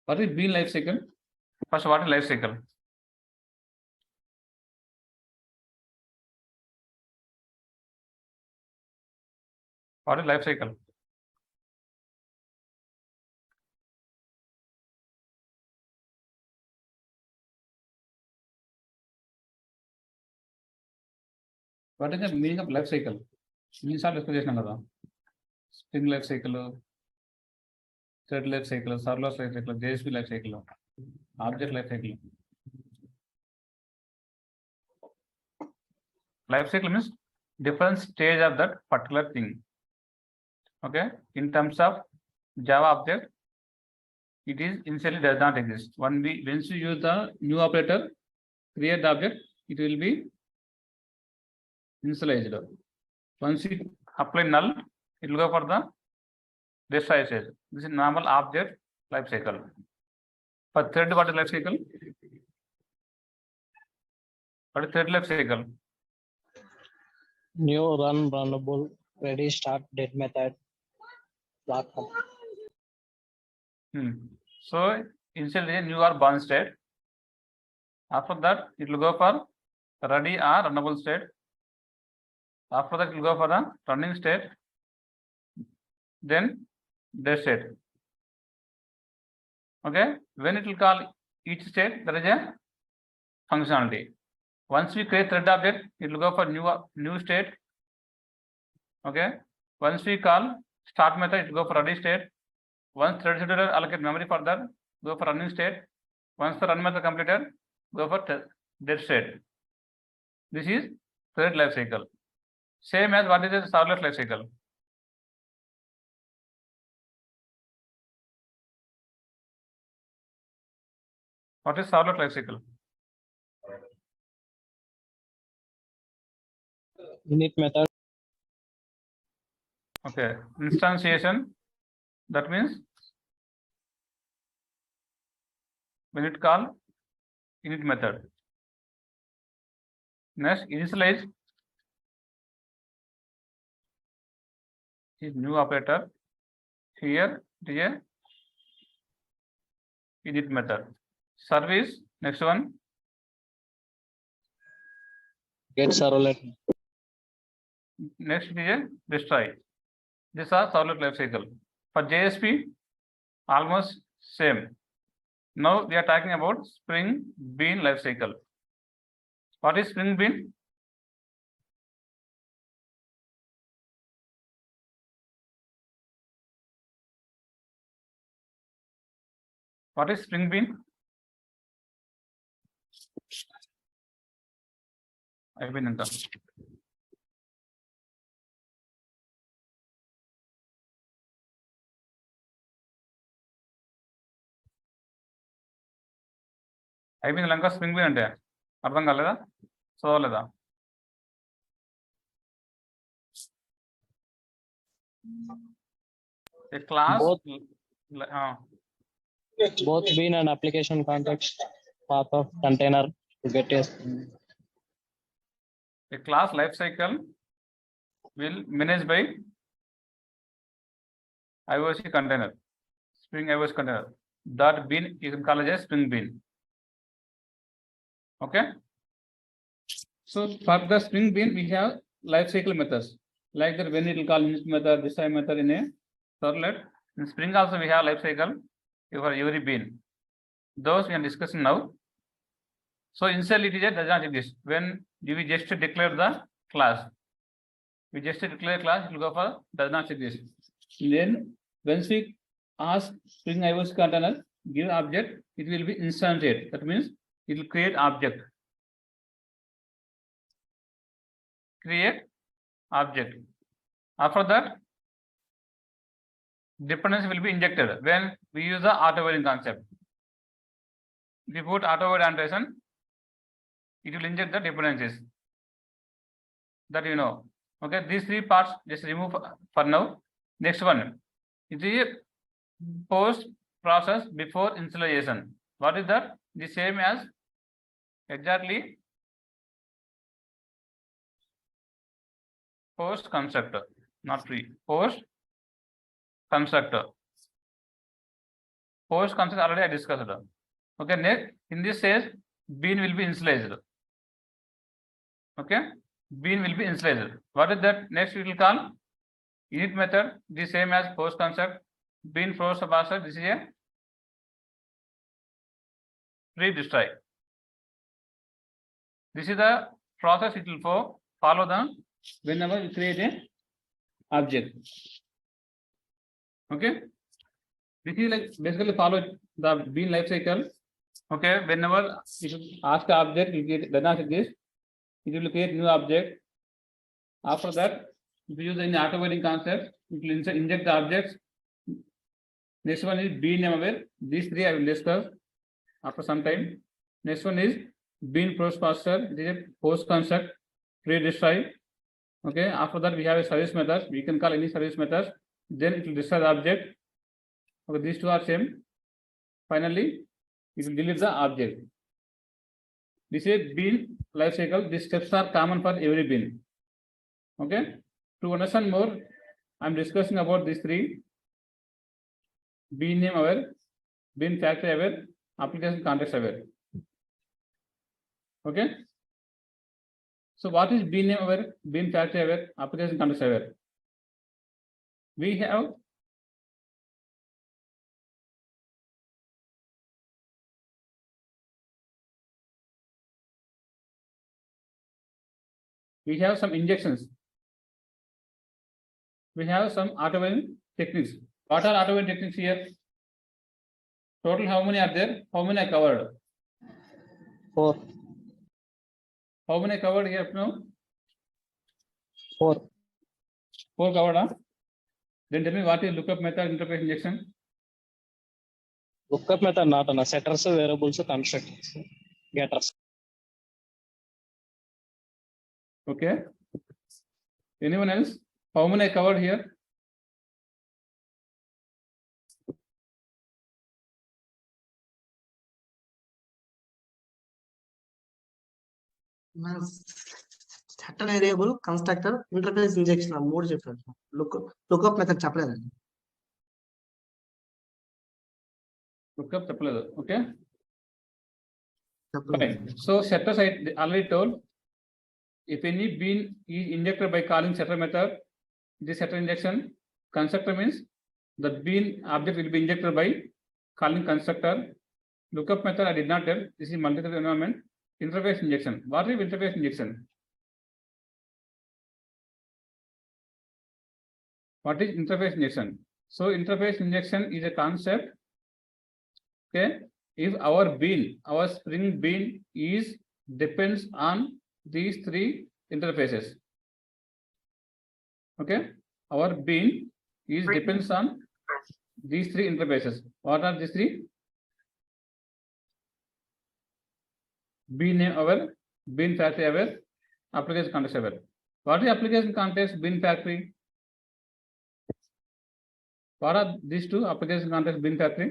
What is bean life cycle? First, what is life cycle? What is life cycle? What is the meaning of life cycle? Means all expression kada. Spring life cycle, thread life cycle, serverless life cycle, JSP life cycle, object life cycle. Life cycle means different stage of that particular thing. Okay, in terms of Java object, it is initially does not exist. Once you use the new operator, create the object, it will be initialized. Once you apply null, it will go for the destroy stage. This is normal object life cycle. For thread, what is life cycle? What is thread life cycle? New run, runnable, ready, start, dead method, block. So initially new or bound state. After that, it will go for ready or runnable state. After that, it will go for the running state. Then dead state. Okay, when it will call each state, there is a functionality. Once we create thread object, it will go for new state. Okay, once we call start method, it will go for ready state. Once thread scheduler allocate memory for that, go for running state. Once the run method completed, go for dead state. This is thread life cycle. Same as what is the servlet life cycle. What is servlet life cycle? Init method. Okay, instantiation. That means when it call init method. Next, initialize is new operator. Here it is a init method. Service, next one. Get servlet. Next it is a destroy. These are servlet life cycle. For JSP, almost same. Now we are talking about Spring Bean life cycle. What is Spring Bean? What is Spring Bean? అయిపోయిందంట. అయిపోయింది లంక spring been అంటే అర్థం కాలేదా చదవలేదా a class both bean and application context path of container to get a class life cycle will managed by IOC container, Spring IOC container. That bean you can call it as Spring Bean. Okay, so for the Spring Bean we have life cycle methods like that. When it will call init method, destroy method in a servlet. In Spring also we have life cycle for every bean. Those we are discussing now. So initially it does not exist. When we just declare the class, we just declare class, it will go for does not exist. Then once we ask Spring IOC container give object, it will be instantiate. That means it will create object. Create object. After that, dependency will be injected when we use the auto avoiding concept. If you put auto avoid annotation, it will inject the dependencies. That you know. Okay, these three parts just remove for now. Next one, it is post process before initialization. What is that? The same as exactly post constructor, not pre. Post constructor. post concept already I discussed. Okay, next in this says bean will be initialized. Okay, bean will be initialized. What is that? Next we will call init method, the same as post concept. Bean force parser, this is a pre-destroy. This is the process it will follow the whenever you create a object. Okay, this is like basically follow the bean life cycle. Okay, whenever you ask the object, you get done as this, it will create new object. After that, if you use any auto-waiting concept, it will inject the objects. Next one is bean name aware. These three I will discuss after some time. Next one is bean post parser. This is a post concept pre-destroy. Okay, after that we have a service method. We can call any service method. Then it will destroy the object. Okay, these two are same. Finally, it will delete the object. This is bean life cycle. These steps are common for every bean. Okay, to understand more, I am discussing about these three: bean name aware, bean factory aware, application context aware. Okay, so what is bean name aware, bean factory aware, application context aware? We have some injections. We have some auto-waiting techniques. What are auto-waiting techniques here? Total how many are there? How many I covered? 4. How many I covered here now? 4. 4 covered, huh? Then tell me what is lookup method, interface injection? Lookup method not on setters, variables, constructors, getters. Okay. Anyone else? How many I covered here? Set variable constructor interface injection ఆ మూడు చెప్పారు. Lookup method చెప్పలేదండి. Lookup చెప్పలేదు. Okay. Fine. So setters I already told. If any bean is injected by calling setter method, this setter injection. Constructor means the bean object will be injected by calling constructor. Lookup method I did not tell. This is multi-thread environment. Interface injection. What is interface injection? What is interface injection? So interface injection is a concept. Okay, if our spring bean is depends on these three interfaces. Okay, our bean is depends on these three interfaces. What are these three? Bean name aware, bean factory aware, application context aware. What is application context, bean factory? What are these two? Application context, bean factory.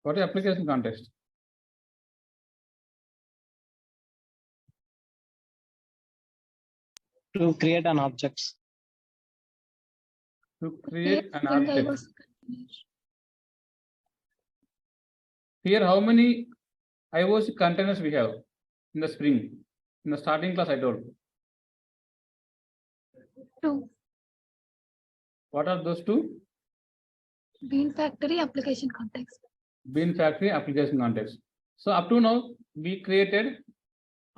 What is application context? To create an object. To create an object. Here, how many IOC containers we have in the Spring? In the starting class, I told. 2. What are those two? Bean factory application context. Bean factory application context. So up to now, we created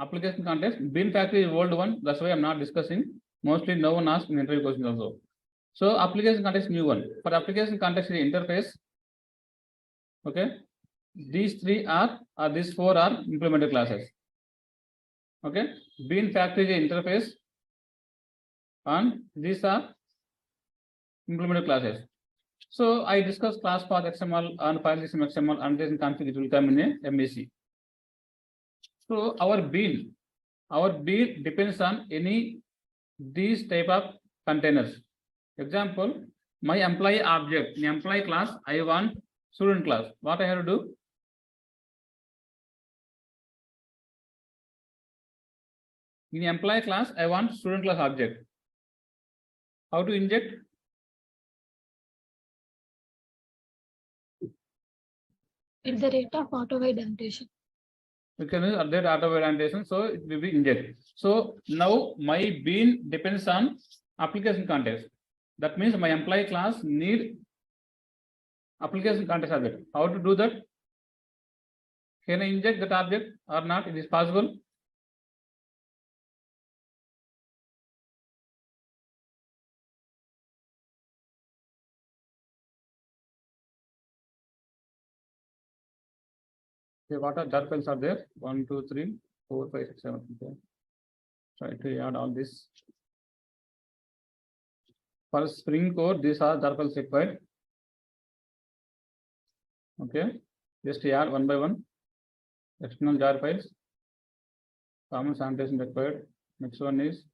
application context. Bean factory is old one. That's why I'm not discussing. Mostly no one asked in interview questions also. So application context new one. For application context is interface. Okay. These three are, or these four are implemented classes. Okay. Bean factory is interface. And these are implemented classes. So I discussed class path XML and file system XML and then config it will come in a MAC. So our bean depends on any these type of containers. Example, my employee object, in employee class, I want student class. What I have to do? In employee class, I want student class object. How to inject? At the rate of auto-wide annotation. We can use update auto annotation, so it will be inject. So now my bean depends on application context. That means my employee class need application context object. How to do that? Can I inject that object or not? It is possible. Okay, what are jar files are there? 1, 2, 3, 4, 5, 6, 7. Okay. Try to add all this. For Spring Core, these are jar files required. Okay, just add one by one. External jar files. Common annotation required. Next one is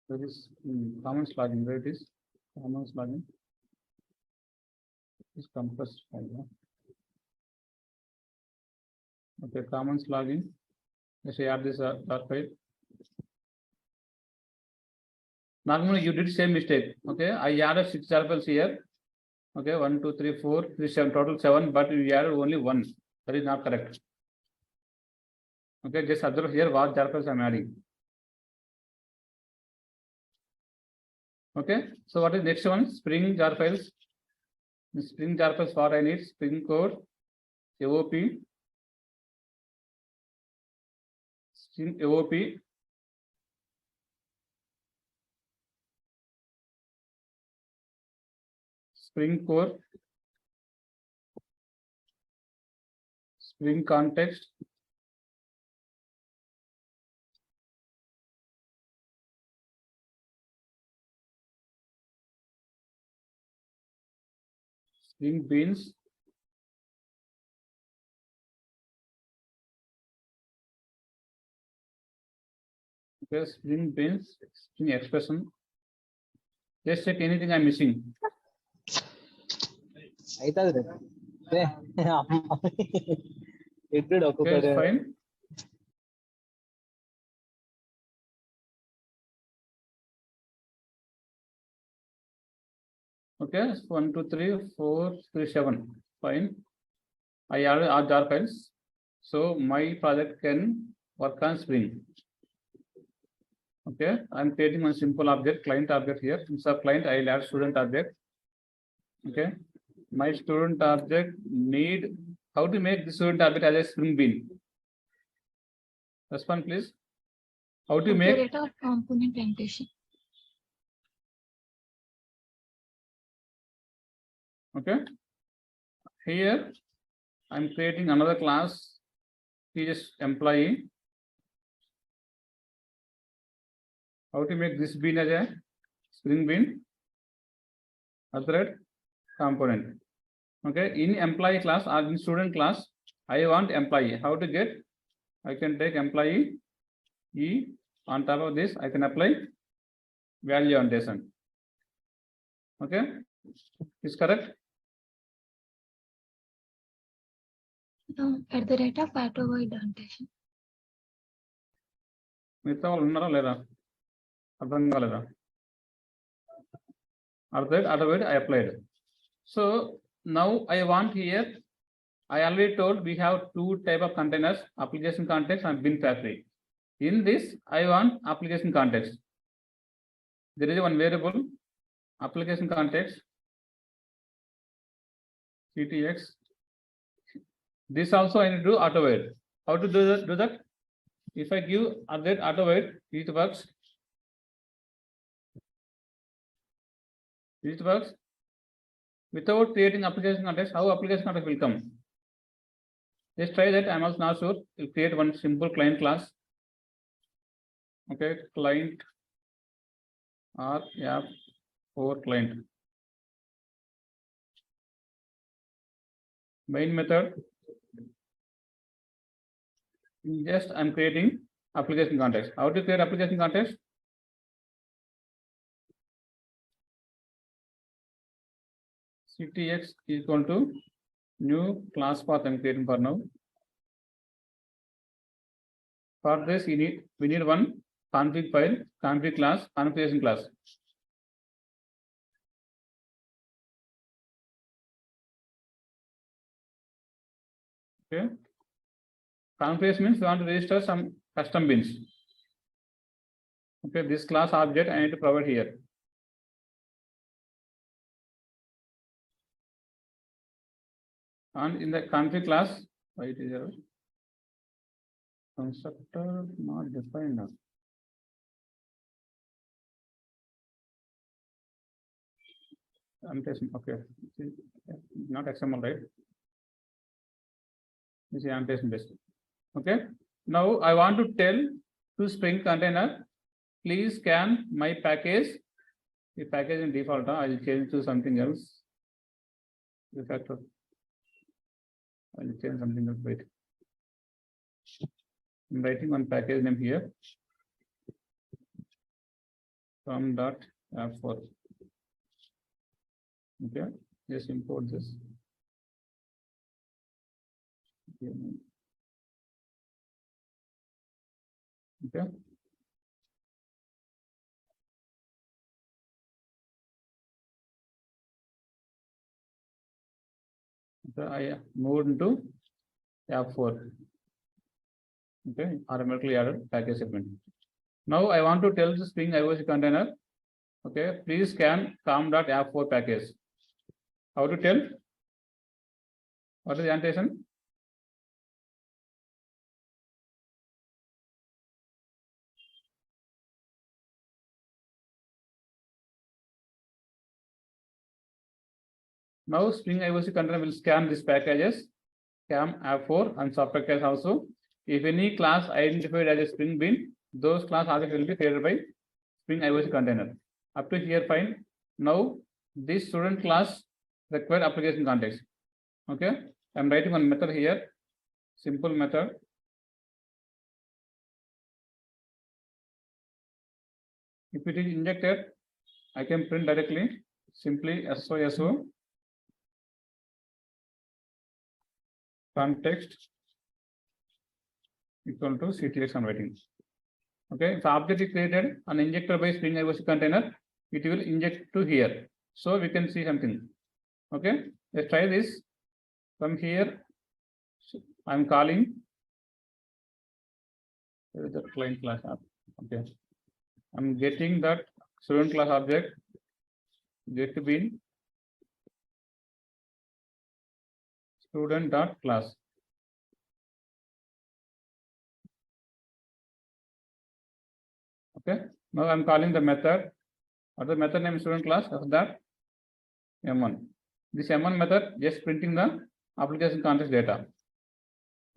where is commons login? Where it is? Commons login. Is compressed file. Yeah? Okay, commons login. Let's add this jar file. Normally you did same mistake. Okay, I added 6 jar files here. Okay, 1, 2, 3, 4, 3, 7, total 7, but you added only 1. That is not correct. Okay, just observe here what jar files I am adding. Okay, so what is next one? Spring jar files. In Spring jar files, what I need? Spring Core, AOP, Spring AOP, Spring Core, Spring Context, Spring Beans, okay, Spring Beans, Spring Expression. Just check anything I'm missing. Okay, fine. Okay, 1, 2, 3, 4, 3, 7. Fine. I added all jar files. So my project can work on Spring. Okay, I'm creating one simple object, client object here. Instead of client, I'll add student object. Okay, my student object need how to make the student object as a Spring Bean. Respond, please. How to At the make? rate of component annotation. Okay, here I'm creating another class, is employee. How to make this bean as a Spring Bean? Other component. Okay, in employee class or in student class, I want employee. How to get? I can take employee E. On top of this, I can apply value annotation. Okay, is correct? At the rate of auto-wide annotation. మిగతా వాళ్ళు ఉన్నారా లేదా అర్థం కాలేదా అర్థమైంది I applied. So now I want here, I already told we have 2 type of containers, application context and bin factory. In this I want application context. There is one variable application context CTX. This also I need to do auto-wide. How to do that? If I give that auto-wide, it works. It works without creating application context. How application context will come? Just try that. I'm also not sure. We'll create one simple client class. Okay, client or app for client. Main method. Just I'm creating application context. How to create application context? CTX equal to new class path I'm creating for now. For this, we need one config file, config class, configuration class. Okay. Configuration means we want to register some custom bins. Okay, this class object I need to provide here. And in the config class, why it is error? Constructor not defined now. Annotation, okay. Not XML, right? This is annotation based. Okay. Now I want to tell to Spring container, please scan my package. The package in default, I will change to something else. Refactor. I will change something else. Wait. I'm writing one package name here. From dot app4. Okay, just import this. Okay. So I moved into app4. Okay, automatically added package segment. Now I want to tell the Spring IOC container. Okay, please scan com.app4 package. How to tell? What is the annotation? Now Spring IOC container will scan these packages, cam app4 and sub package also. If any class identified as a Spring bin, those class objects will be created by Spring IOC container. Up to here, fine. Now this student class require application context. Okay, I'm writing one method here, simple method. If it is injected, I can print directly, simply SOSO context equal to CTX I'm writing. Okay, if object is created and injected by Spring IOC container, it will inject to here. So we can see something. Okay, let's try this. From here, I'm calling the client class app. Okay, I'm getting that student class object get bin student dot class. Okay, now I'm calling the method, or the method name student class of that M1. This M1 method just printing the application context data.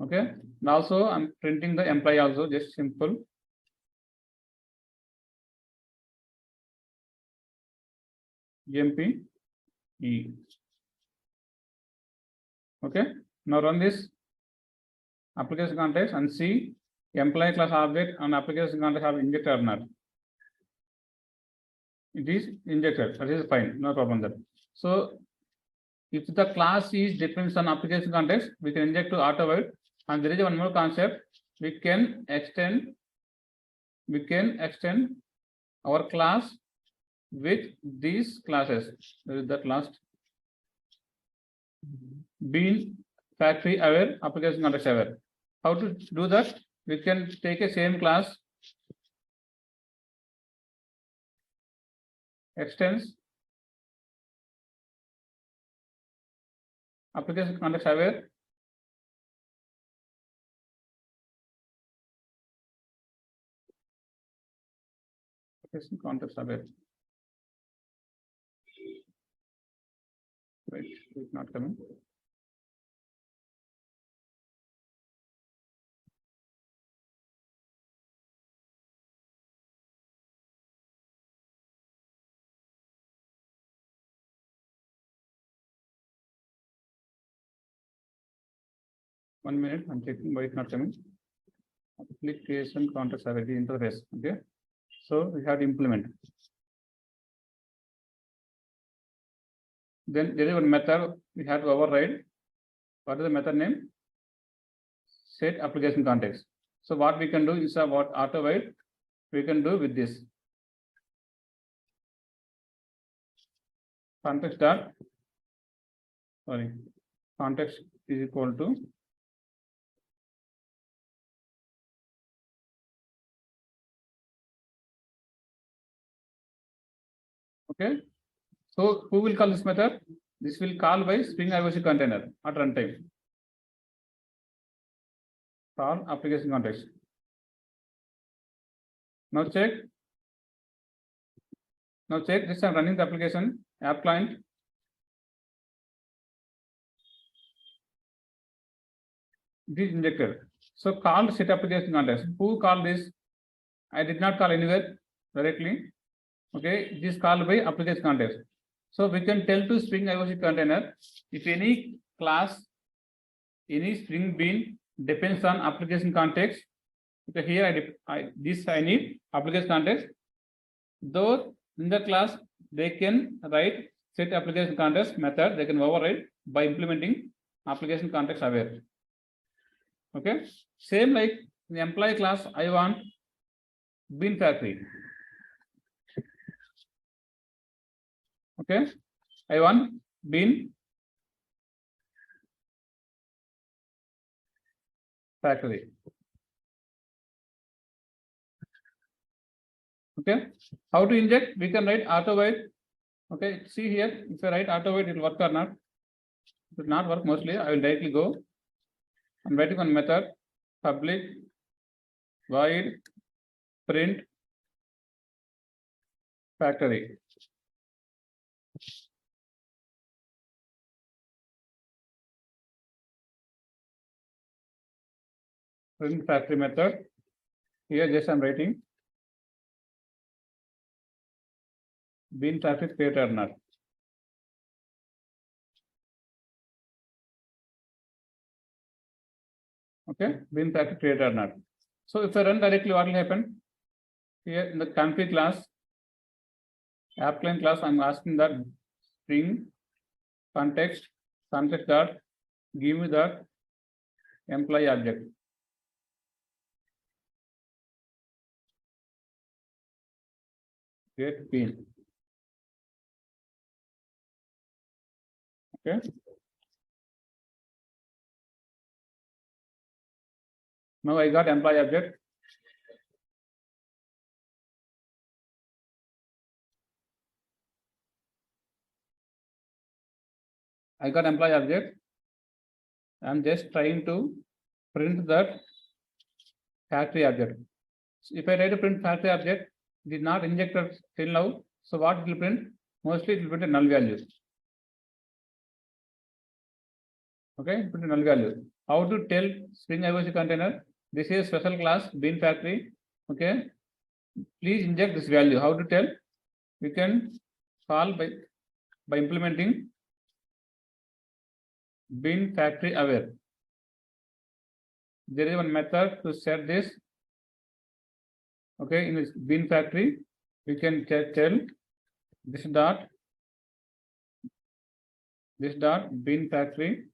Okay, and also I'm printing the employee also, just simple GMP E. Okay, now run this application context and see employee class object and application context have injected or not. It is injected, that is fine, no problem there. So if the class is depends on application context, we can inject to auto void. And there is one more concept, we can extend our class with these classes. There is that last being factory aware, application context aware. How to do that? We can take a same class, extends application context aware, application context aware. Wait, it's not coming. One minute, I'm checking why it's not coming. Application context aware interface. Okay, so we have to implement. Then there is one method we have to override. What is the method name? Set application context. So what we can do is what auto void we can do with this. Context dot, sorry, context is equal to okay. So who will call this method? This will call by Spring IOC container at runtime. Call application context. Now check. Now check this. I'm running the application app client. This is injected. So called set application context. Who called this? I did not call anywhere directly. Okay, this is called by application context. So we can tell to Spring IOC container if any class, any Spring bean depends on application context. Okay, here I need application context. Though in the class they can write set application context method, they can override by implementing application context aware. Okay, same like in the employee class, I want bean factory. Okay, I want bean factory. Okay, how to inject? We can write auto void. Okay, see here, if I write auto void, it will work or not? It will not work mostly. I will directly go. I'm writing one method public void print factory. Print factory method. Here just I'm writing bean factory create or not. Okay, bean factory create or not. So if I run directly, what will happen? Here in the config class, app client class, I'm asking that string context dot give me that employee object. Get bean. Okay. Now I got employee object. I got employee object. I'm just trying to print that factory object. So if I write a print factory object, it is not injected till now. So what it will print? Mostly it will print a null value. Okay, print a null value. How to tell Spring IOC container? This is special class bean factory. Okay, please inject this value. How to tell? We can call by implementing bean factory aware. There is one method to set this. Okay, in this bean factory, we can tell this dot bean factory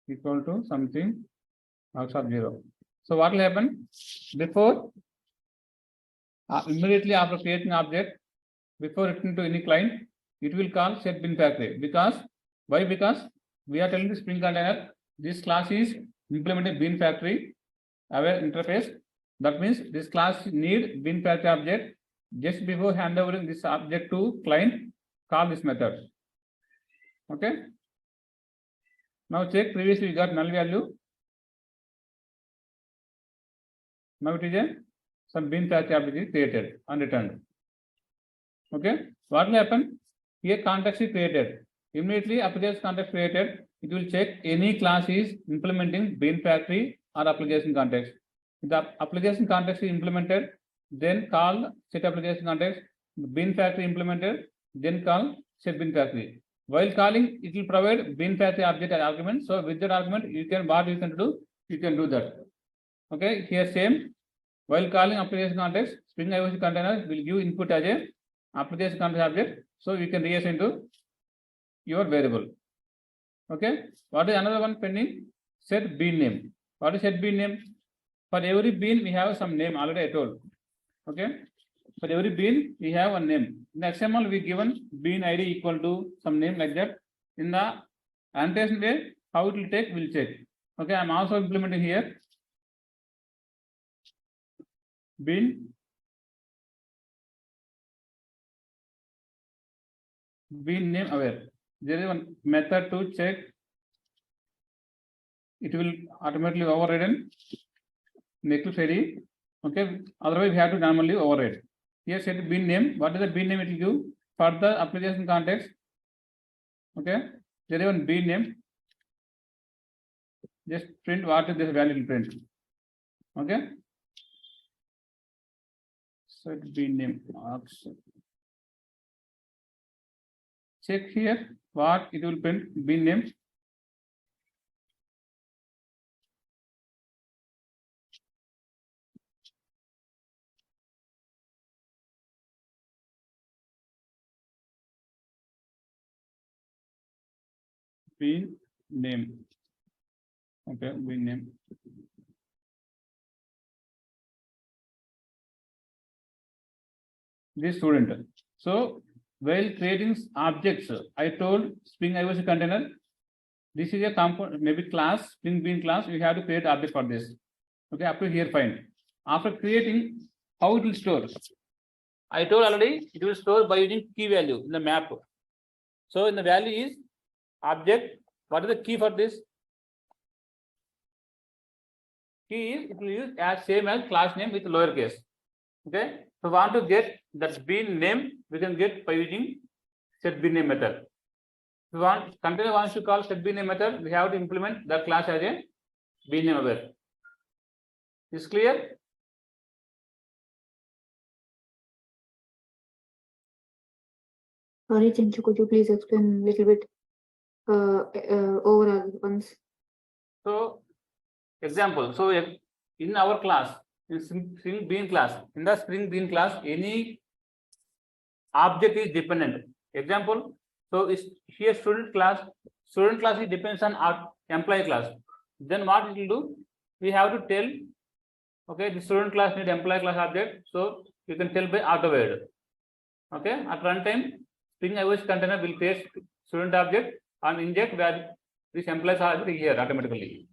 equal to something outside 0. So what will happen? Before immediately after creating object, before returning to any client, it will call set bean factory. Because why? Because we are telling the Spring container this class is implementing bean factory aware interface. That means this class need bean factory object. Just before handovering this object to client, call this method. Okay. Now check, previously we got null value. Now it is some bean factory object is created and returned. Okay, what will happen? Here context is created. Immediately application context created, it will check any class is implementing bean factory or application context. If the application context is implemented, then call set application context. Bean factory implemented, then call set bean factory. While calling, it will provide bean factory object as argument. So with that argument, you can do that. Okay, here same. While calling application context, Spring IOC container will give input as a application context object. So you can reassign to your variable. Okay. What is another one pending? Set bean name. What is set bean name? For every bean, we have some name already I told. Okay. For every bean, we have a name. In the XML, we given bean ID equal to some name like that. In the annotation way, how it will take, we'll check. Okay, I'm also implementing here. Bean name aware. There is one method to check. It will automatically override next query. Okay, otherwise we have to normally override. Here set bean name. What is the bean name it will give for the application context? Okay, there is one bean name. Just print what is this value will print. Okay. Set bean name. Check here what it will print bean name. Bean name. Okay, bean name. This student. So while creating objects, I told Spring IOC container. This is a component, maybe class, Spring Bean class. We have to create object for this. Okay, up to here fine. After creating, how it will store? I told already it will store by using key value in the map. So in the value is object. What is the key for this? Key is it will use as same as class name with lowercase. Okay. So want to get that bean name, we can get by using set bean name method. If we want container wants to call set bean name method, we have to implement that class as a bean name aware. Is clear? Sorry, Chinchu, could you please explain a little bit overall once? So example, so in our class, in Spring Bean class, in the Spring Bean class, any object is dependent. Example, so is here student class is depends on our employee class. Then what it will do? We have to tell, okay, the student class need employee class object, so you can tell by auto-word. Okay, at runtime, Spring IOC container will create student object and inject where this employees are here automatically.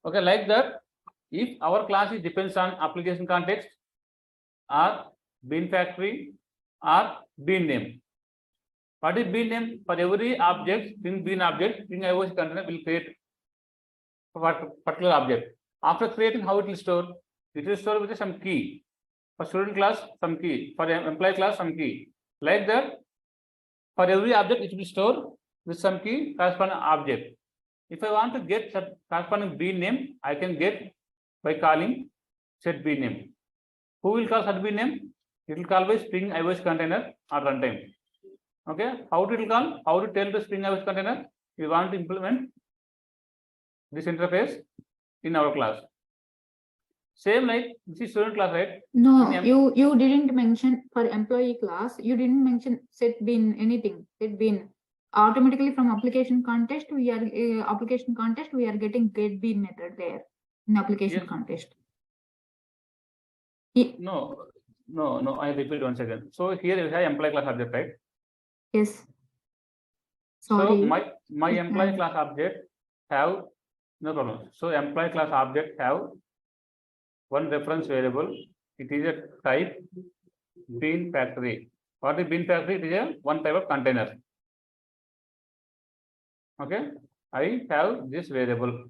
Okay, like that, if our class is depends on application context or bean factory or bean name. What is bean name? For every object, bean object, Spring IOC container will create for particular object. After creating, how it will store? It will store with some key. For student class, some key. For employee class, some key. Like that, for every object, it will store with some key corresponding object. If I want to get corresponding bean name, I can get by calling set bean name. Who will call set bean name? It will call by Spring IOC container or runtime. Okay, how it will call? How to tell the Spring IOC container? We want to implement this interface in our class. Same like this is student class, right? No, you didn't mention for employee class. You didn't mention set bean anything. Set bean automatically from application context. We are getting get bean method there in application Yes. context. No. I repeat once again. So here we have employee class object, right? Yes. Sorry. So my employee class object have no problem. So employee class object have one reference variable. It is a type bean factory. What is bean factory? It is a one type of container. Okay, I have this variable.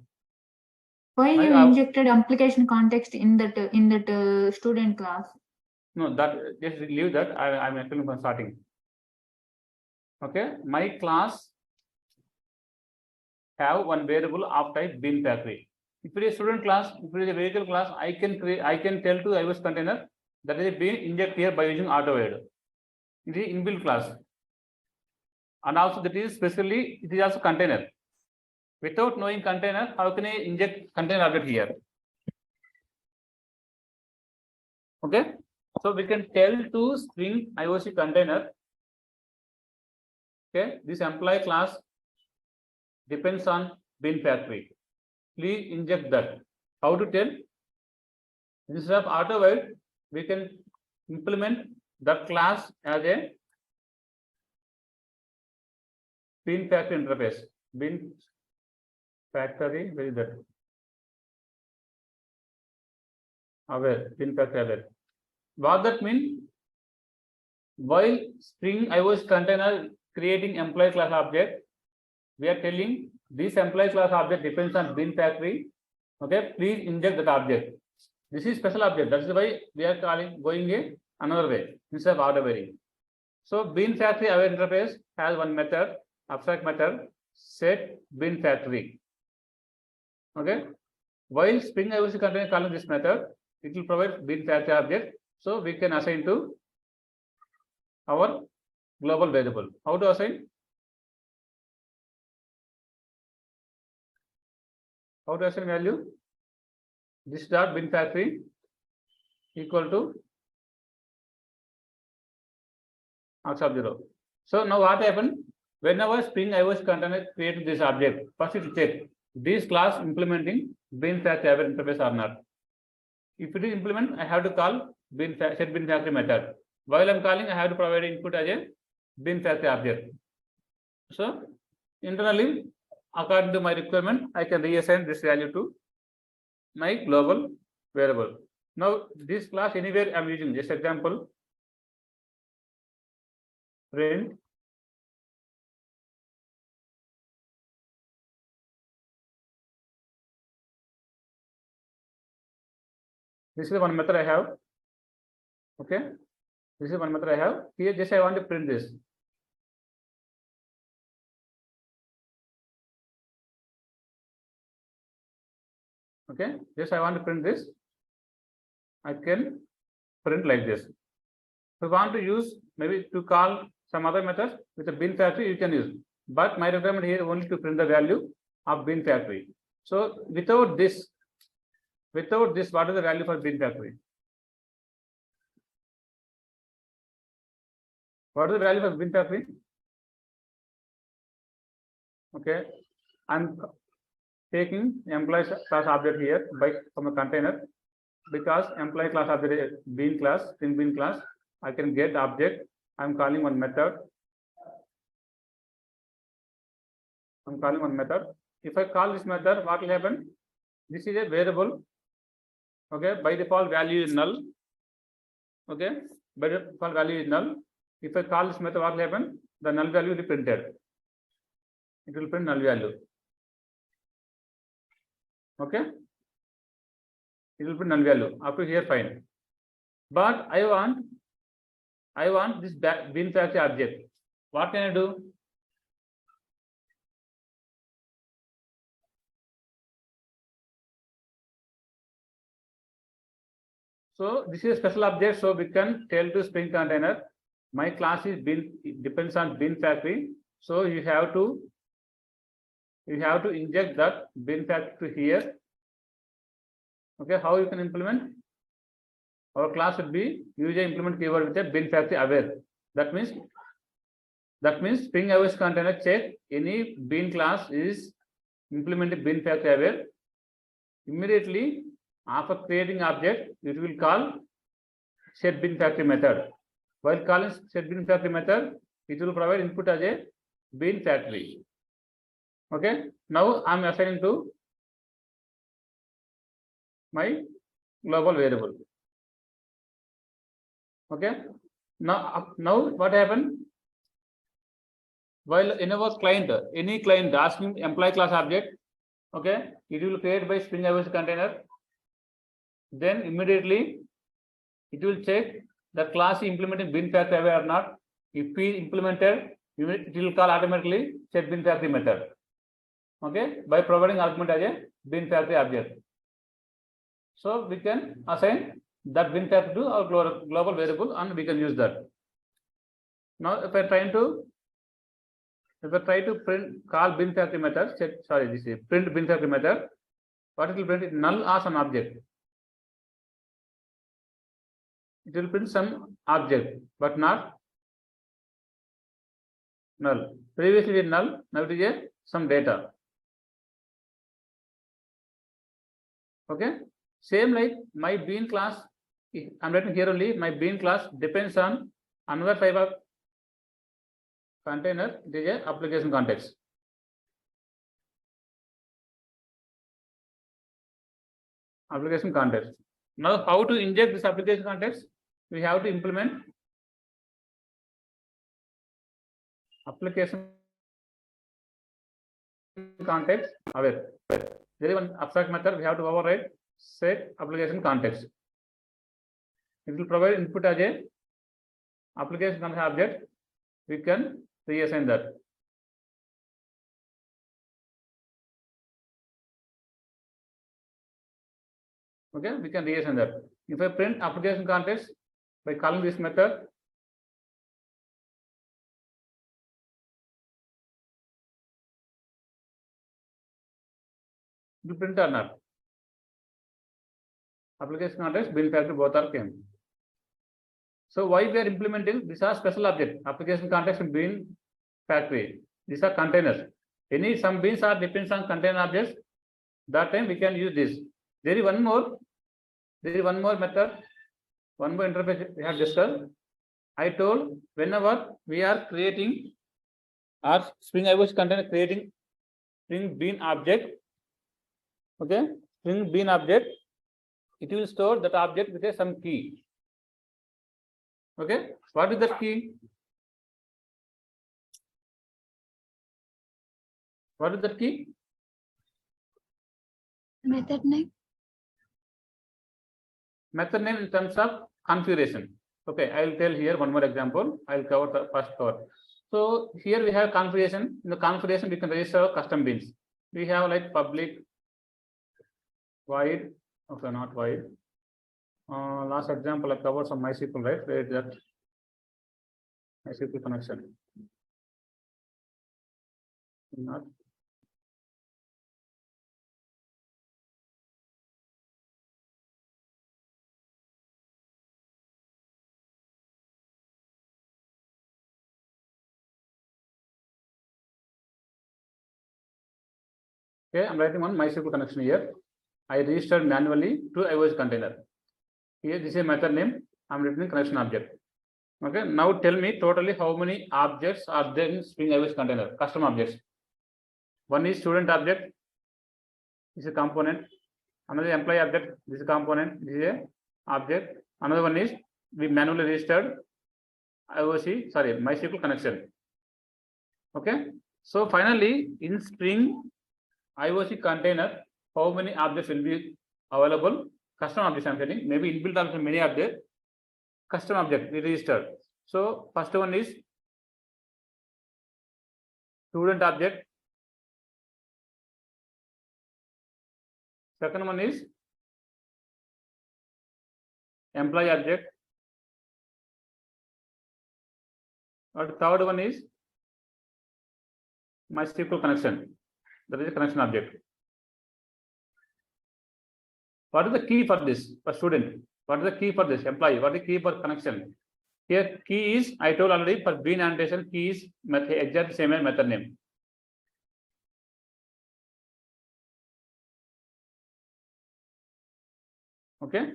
Why I you have- injected application context in that student class? No, that just leave that. I'm explaining from starting. Okay, my class have one variable of type bean factory. If it is a student class, if it is a vehicle class, I can tell to iOS container that is a bean inject here by using auto-word. It is inbuilt class. And also that is specially, it is also container. Without knowing container, how can I inject container object here? Okay, so we can tell to Spring IOC container. Okay, this employee class depends on bin factory. Please inject that. How to tell? Instead of auto void, we can implement that class as a bin factory interface. Bin factory, where is that? Aware, bin factory aware. What that mean? While Spring iOS container creating employee class object, we are telling this employee class object depends on bin factory. Okay, please inject that object. This is special object. That's why we are going another way instead of auto varying. So bin factory aware interface has one method, abstract method, set bin factory. Okay. While Spring iOS container calling this method, it will provide bin factory object. So we can assign to our global variable. How to assign? How to assign value? This dot bin factory equal to args of 0. So now what happened? Whenever Spring iOS container created this object, first it will check this class implementing bin factory aware interface or not. If it is implement, I have to call set bin factory method. While I'm calling, I have to provide input as a bin factory object. So internally, according to my requirement, I can reassign this value to my global variable. Now this class anywhere I'm using, just example, print this is one method I have. Okay, this is one method I have. Here just I want to print this. Okay, just I want to print this. I can print like this. If you want to use maybe to call some other method with a bin factory, you can use. But my requirement here only to print the value of bin factory. So without this, what is the value for bin factory? What is the value for bin factory? Okay, I'm taking employee class object here from a container, because employee class object is bin class, in bin class, I can get object. I'm calling one method. If I call this method, what will happen? This is a variable. Okay, by default value is null. Okay, by default value is null. If I call this method, what will happen? The null value will be printed. It will print null value. Okay, it will print null value. Up to here, fine. But I want this bin factory object. What can I do? So this is a special object, so we can tell to Spring container, my class is bin, it depends on bin factory. So you have to inject that bin factory here. Okay, how you can implement? Our class would be use a implement keyword with a bin factory aware. That means Spring iOS container check any bin class is implemented bin factory aware. Immediately after creating object, it will call set bin factory method. While calling set bin factory method, it will provide input as a bin factory. Okay, now I'm assigning to my global variable. Okay, now what happened? While in our client, any client asking employee class object, okay, it will create by Spring iOS container. Then immediately it will check the class implementing bin factory aware or not. If we implemented, it will call automatically set bin factory method. Okay, by providing argument as a bin factory object. So we can assign that bin factory to our global variable, and we can use that. Now if I try to call bin factory method, this is print bin factory method, what it will print is null or some object. It will print some object, but not null. Previously it is null, now it is some data. Okay, same like my bean class. I'm writing here only. My bean class depends on another type of container. It is a application context. Application context. Now, how to inject this application context? We have to implement application context aware. There is one abstract method. We have to override set application context. It will provide input as a application context object. We can reassign that. Okay, we can reassign that. If I print application context by calling this method, you print or not? Application context, bin factory, both are same. So why we are implementing? These are special object. Application context and bin factory. These are containers. Some bins are depends on container objects. That time we can use this. There is one more. There is one more method. One more interface we have discussed. I told whenever we are creating our Spring IOS container creating Spring Bean object. Okay, Spring Bean object. It will store that object with some key. Okay, what is that key? What is that key? Method name. Method name in terms of configuration. Okay, I will tell here one more example. I will cover the first cover. So here we have configuration. In the configuration, we can register custom beans. We have like public, void. Okay, not void. Last example I covered some MySQL, right? Where is that MySQL connection? Not. Okay, I'm writing one MySQL connection here. I registered manually to iOS container. Here, this is a method name. I'm returning connection object. Okay, now tell me totally how many objects are there in Spring iOS container, custom objects. One is student object. This is a component. Another employee object. This is a component. This is a object. Another one is we manually registered MySQL connection. Okay. So finally, in Spring IOC container, how many objects will be available? Custom objects I'm telling. Maybe inbuilt also many are there. Custom object we registered. So first one is student object. Second one is employee object. And third one is MySQL connection. That is a connection object. What is the key for this? For student. What is the key for this? Employee. What is the key for connection? Here key is, I told already, for bean annotation, key is method, exact same as method name. Okay.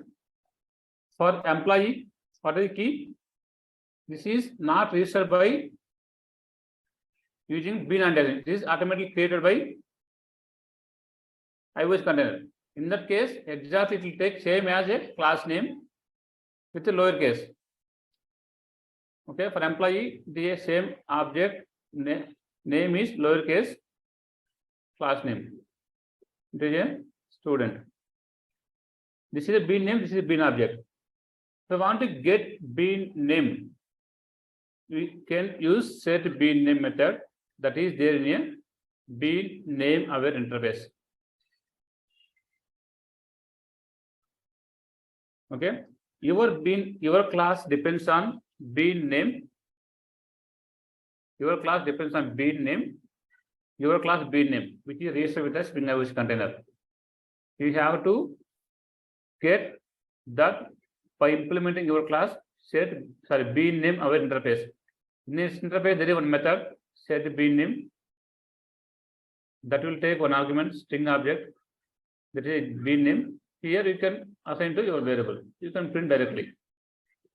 For employee, what is the key? This is not registered by using bean annotation. This is automatically created by iOS container. In that case, exactly it will take same as a class name with a lowercase. Okay, for employee, the same object name is lowercase, class name. It is a student. This is a bean name, this is a bean object. So, want to get bean name, we can use set bean name method that is there in a bean name aware interface. Okay, your class depends on bean name. Your class depends on bean name. Your class bean name, which is registered with a Spring IOS container. You have to get that by implementing your class bean name aware interface. In this interface, there is one method set bean name that will take one argument string object that is bean name. here you can assign to your variable. You can print directly.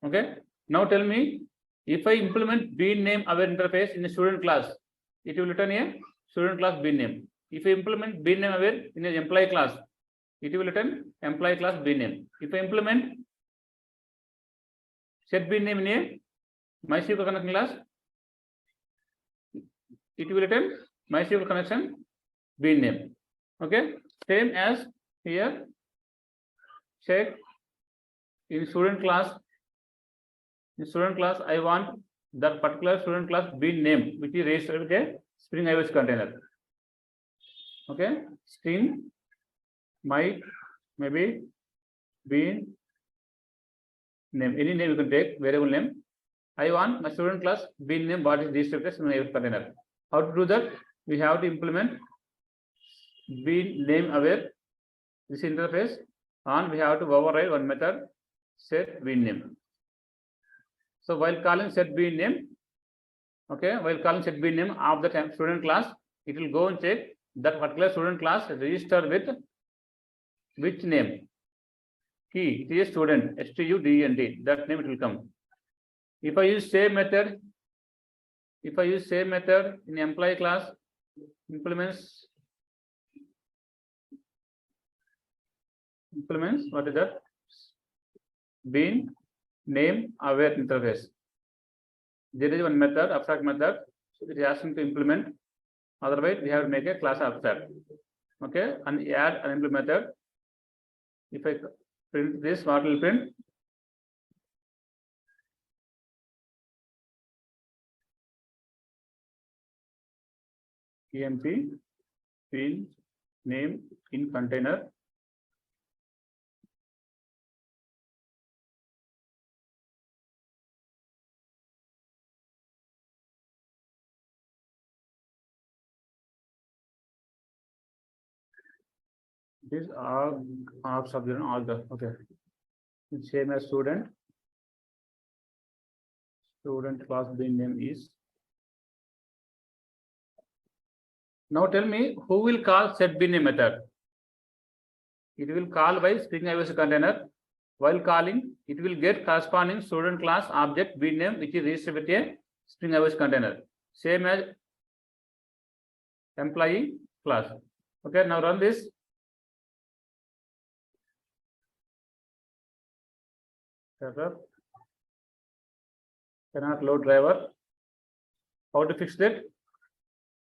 Okay. Now tell me, if I implement bean name aware interface in a student class, it will return a student class bean name. If I implement bean name aware in an employee class, it will return employee class bean name. If I implement set bean name in a MySQL connection class, it will return MySQL connection bean name. Okay, same as here. Check in student class. In student class, I want that particular student class bean name, which is registered with a Spring iOS container. Okay, string my maybe bean name, any name you can take, variable name. I want my student class bean name what is registered with a Spring iOS container. How to do that? We have to implement bean name aware this interface, and we have to override one method set bean name. So while calling set bean name, okay, while calling set bean name of the student class, it will go and check that particular student class registered with which name. Key, it is student, student, that name it will come. If I use same method in employee class, implements what is that? Bean name aware interface. There is one method, abstract method, so it is asking to implement. Otherwise, we have to make a class abstract. Okay, and add an implement method. If I print this, what will print? emp bean name in container. These are arcs of all the okay. It's same as student. Student class bean name is. Now tell me, who will call set bean name method? It will call by Spring iOS container. While calling, it will get corresponding student class object bean name, which is registered with a Spring iOS container. Same as employee class. Okay, now run this. Cannot load driver. How to fix that?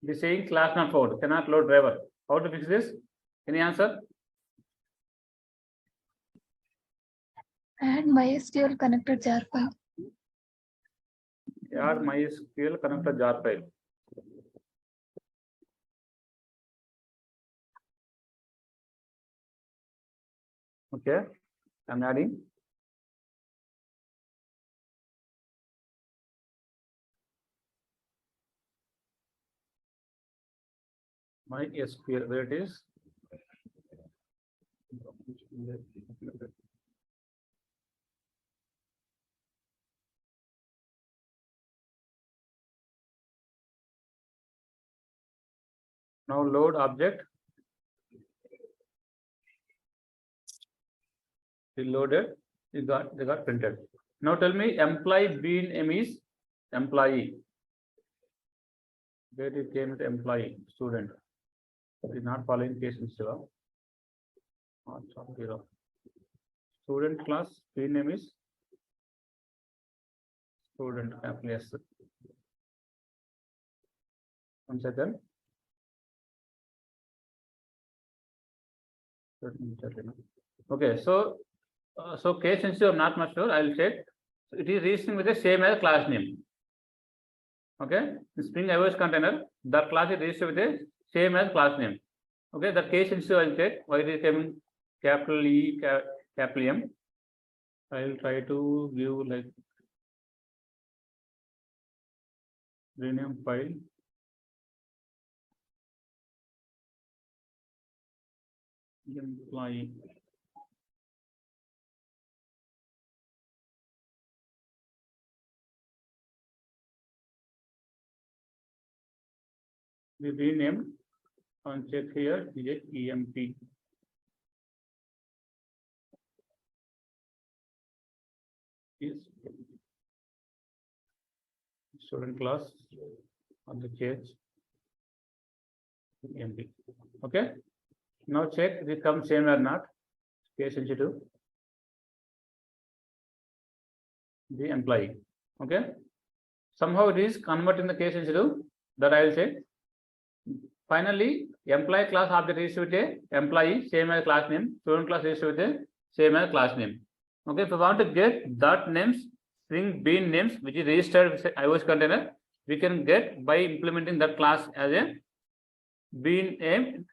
It is saying class not found. Cannot load driver. How to fix this? Any answer? Add MySQL connected jar file. Add MySQL connector jar file. Okay, I'm adding. MySQL, where it is? Now load object. Reloaded. They got printed. Now tell me, employee bean name is employee. Where it came with employee student. It is not following case instead of 0. Student class bean name is student capital S. 1 second. Okay, so case sensitive, I'm not much sure. I will check. So it is registering with the same as class name. Okay, in Spring iOS container, that class is registered with the same as class name. Okay, the case sensitive I will check. Why it is coming capital E, capital M. I will try to give like rename file. Employee. We rename and check here is EMP. student class on the case empty. Okay. Now check if it comes same or not. Case sensitive. The employee. Okay. Somehow it is converting the case sensitive. That I will say. Finally, employee class object is with a employee same as class name. Student class is with a same as class name. Okay. If we want to get that names, string bean names, which is registered with iOS container, we can get by implementing that class as a bean name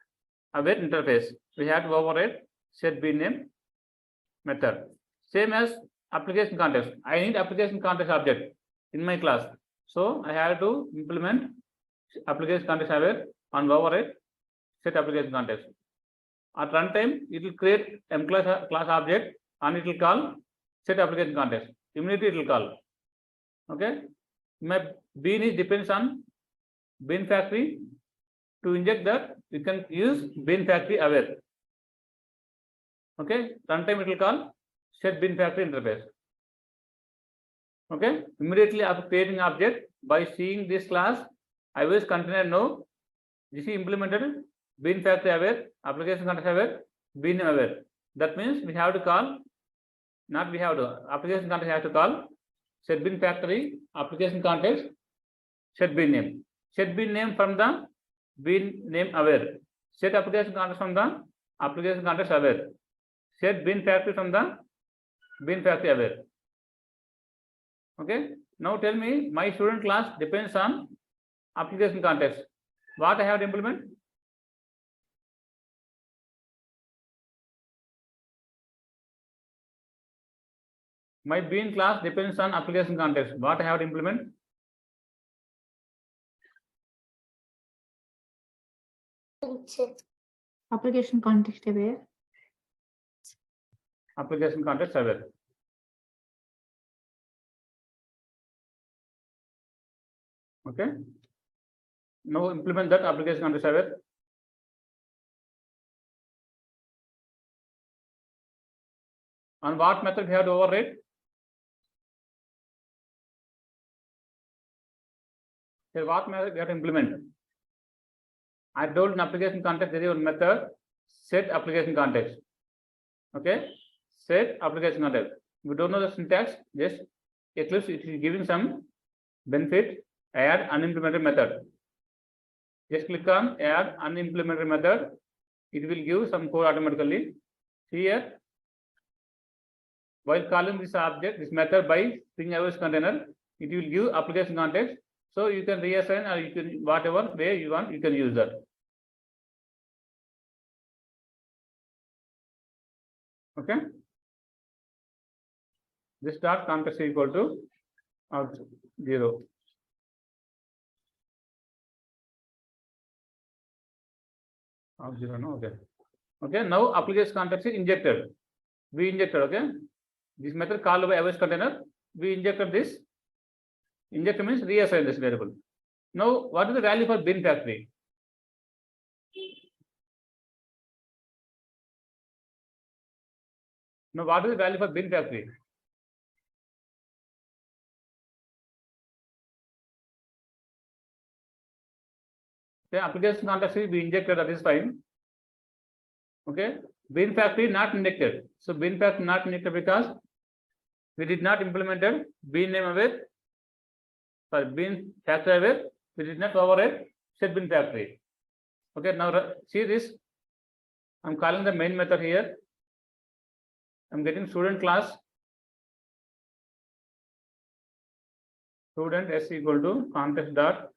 await interface. We have to override set bean name method. Same as application context. I need application context object in my class. So I have to implement application context aware and override set application context. At runtime, it will create employee class object and it will call set application context. Immediately it will call. Okay. My bean is depends on bean factory. To inject that, you can use bean factory aware. Okay. Runtime it will call set bean factory interface. Okay. Immediately after creating object, by seeing this class, iOS container know this is implemented bean factory aware, application context aware, bean name aware. That means we have to call, not we have to, application context has to call set bean factory, application context, set bean name. Set bean name from the bean name aware. Set application context from the application context aware. Set bean factory from the bean factory aware. Okay. Now tell me, my student class depends on application context. What I have to implement? My bean class depends on application context. What I have to implement? Application context aware. Application context aware. Okay. Now implement that application context aware. On what method we have to override? Here, what method we have to implement? I told in application context there is one method set application context. Okay, set application context. We don't know the syntax. Just Eclipse it is giving some benefit. Add unimplemented method. Just click on add unimplemented method. It will give some code automatically. Here, while calling this object, this method by Spring iOS container, it will give application context. So you can reassign or you can whatever way you want, you can use that. Okay. This dot context is equal to out 0. Out 0, no, okay. Okay, now application context is injected. We injected, okay. This method called by iOS container, we injected this. Inject means reassign this variable. Now, what is the value for bin factory? Now, what is the value for bin factory? The application context is be injected, that is fine. Okay, bin factory not injected. So bin factory not injected because we did not implemented bin name aware. For bin factory aware, we did not override set bin factory. Okay, now see this. I'm calling the main method here. I'm getting student class. Student s equal to context dot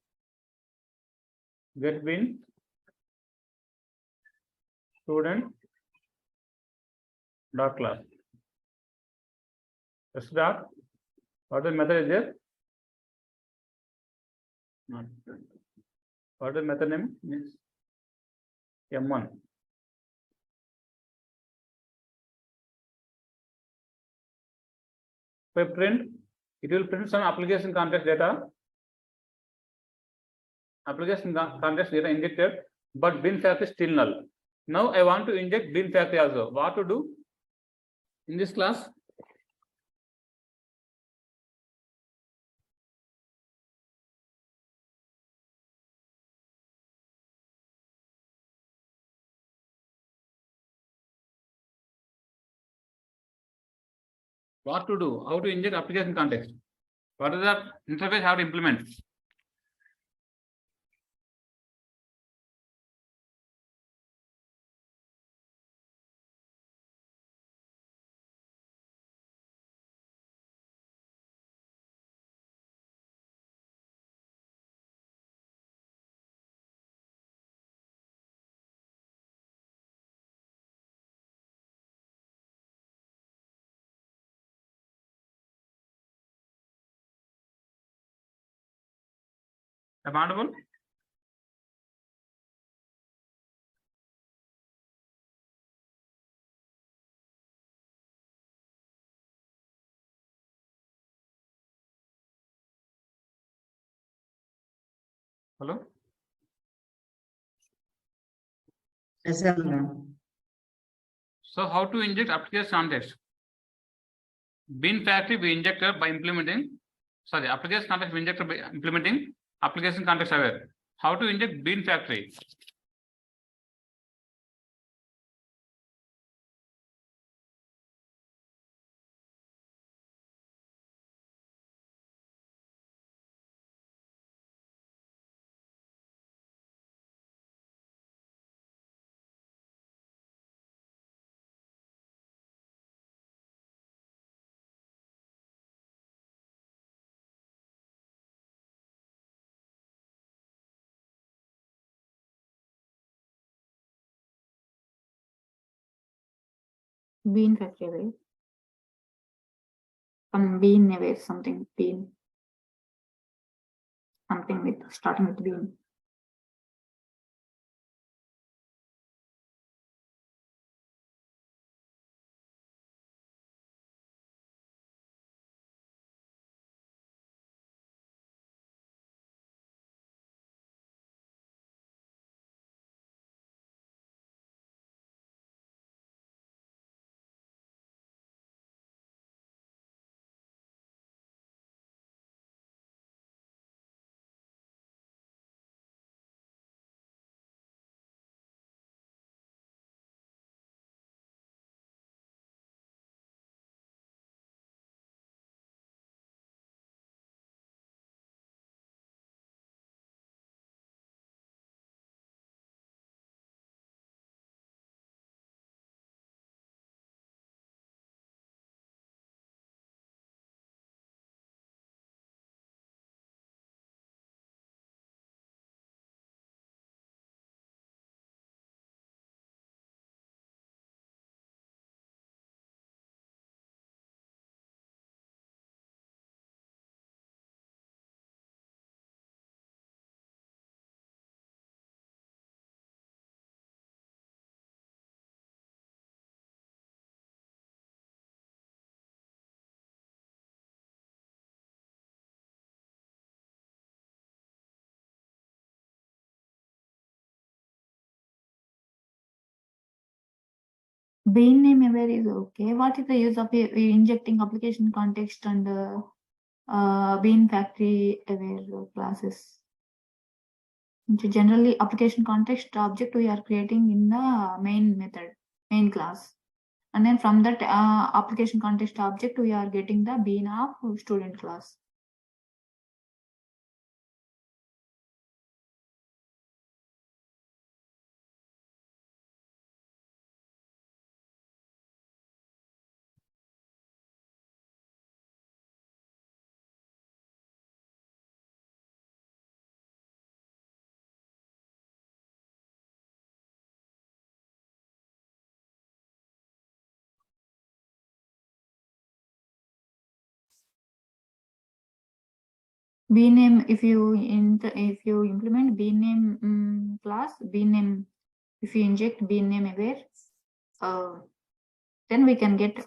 get bin student dot class. S dot what the method is there? What the method name is M1. By print, it will print some application context data. Application context data injected, but bin factory is still null. Now I want to inject bin factory also. What to do? In this class, what to do, how to inject application context. What is the interface how to implement? Am I audible? Hello? Yes, ma'am. So how to inject application context? Bin factory we injected by implementing, sorry, application context we injected by implementing application context aware. How to inject bin factory? Bean factory away. Some bean away, something bean. Something with starting with bean. Bean name aware is okay. What is the use of injecting application context and bean factory aware classes? Generally, application context object we are creating in the main method, main class. And then from that application context object, we are getting the bean of student class. Bname, if you implement bname class, bname, if you inject bname aware, then we can get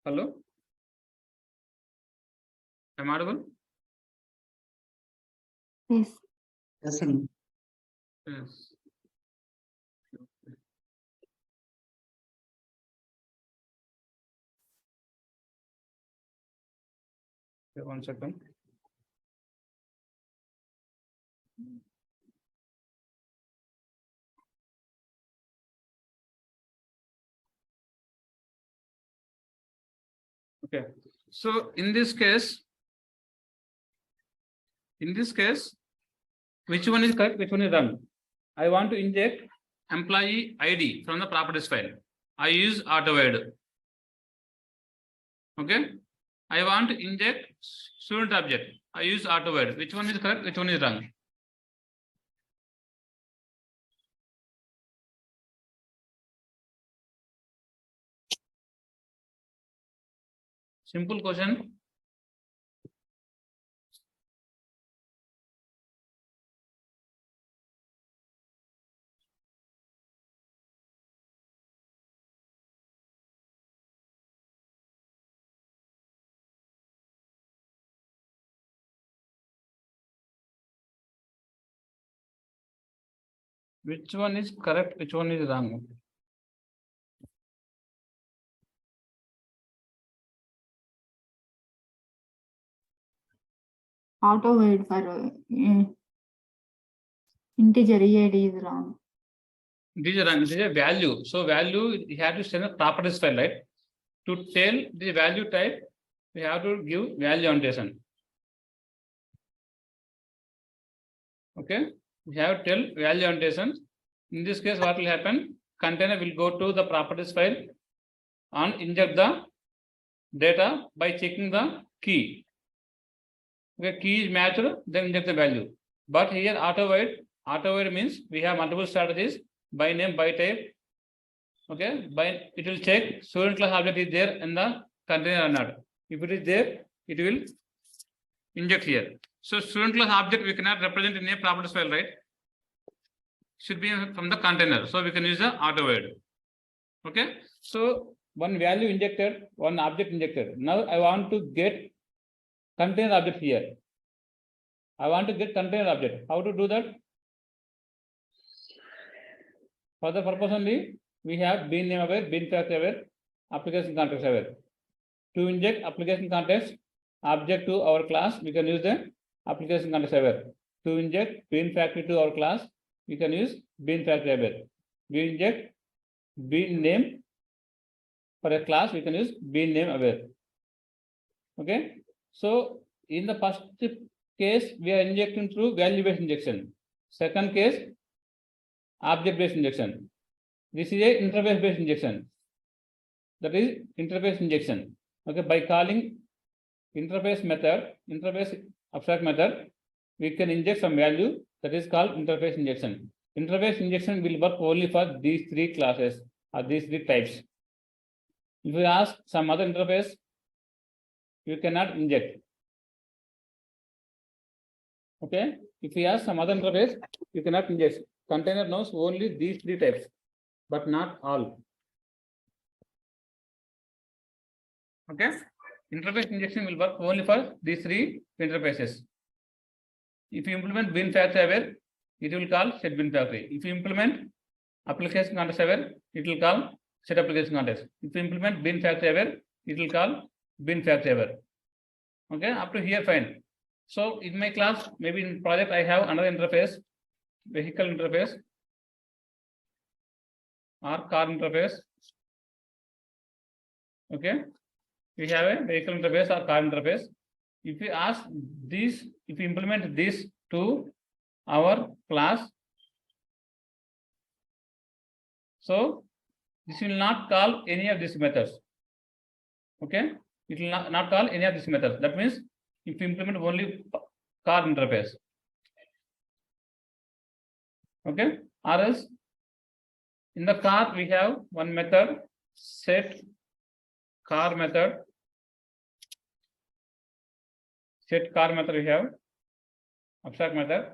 Hello? Am I audible? Yes. Yes, and Yes. Okay, 1 second. Okay, so in this case, which one is correct, which one is wrong? I want to inject employee ID from the properties file. I use AutoVid. Okay, I want to inject student object. I use AutoVid. Which one is correct, which one is wrong? Simple question. Which one is correct, which one is wrong? Auto wait for integer EID is wrong. This is wrong. This is a value. So value, you have to send a properties file, right? To tell the value type, we have to give value annotation. Okay, we have to tell value annotation. In this case, what will happen? Container will go to the properties file and inject the data by checking the key. Okay, key is matched, then inject the value. But here auto-wide means we have multiple strategies by name, by type. Okay, by it will check student class object is there in the container or not. If it is there, it will inject here. So student class object we cannot represent in a properties file, right? Should be from the container. So we can use the auto-wide. Okay, so one value injected, one object injected. Now I want to get container object here. I want to get container object. How to do that? For the purpose only, we have bean name aware, bean factor aware, application context aware. To inject application context object to our class, we can use the application context aware. To inject bean factory to our class, we can use bean factory aware. We inject bean name for a class, we can use bean name aware. Okay, so in the first case, we are injecting through value based injection. Second case, object based injection. This is a interface based injection. That is interface injection. Okay, by calling interface method, interface abstract method, we can inject some value that is called interface injection. Interface injection will work only for these three classes or these three types. If you ask some other interface, you cannot inject. Okay, if you ask some other interface, you cannot inject. Container knows only these three types, but not all. Okay, interface injection will work only for these three interfaces. If you implement bin factory aware, it will call set bin factory. If you implement application context aware, it will call set application context. If you implement bin factory aware, it will call bin factory aware. Okay, up to here fine. So in my class, maybe in project, I have another interface, vehicle interface or car interface. Okay, we have a vehicle interface or car interface. If we ask this, if we implement this to our class, so this will not call any of these methods. Okay, it will not call any of these methods. That means if we implement only car interface. Okay, or else in the car we have one method, set car method. Set car method we have abstract method.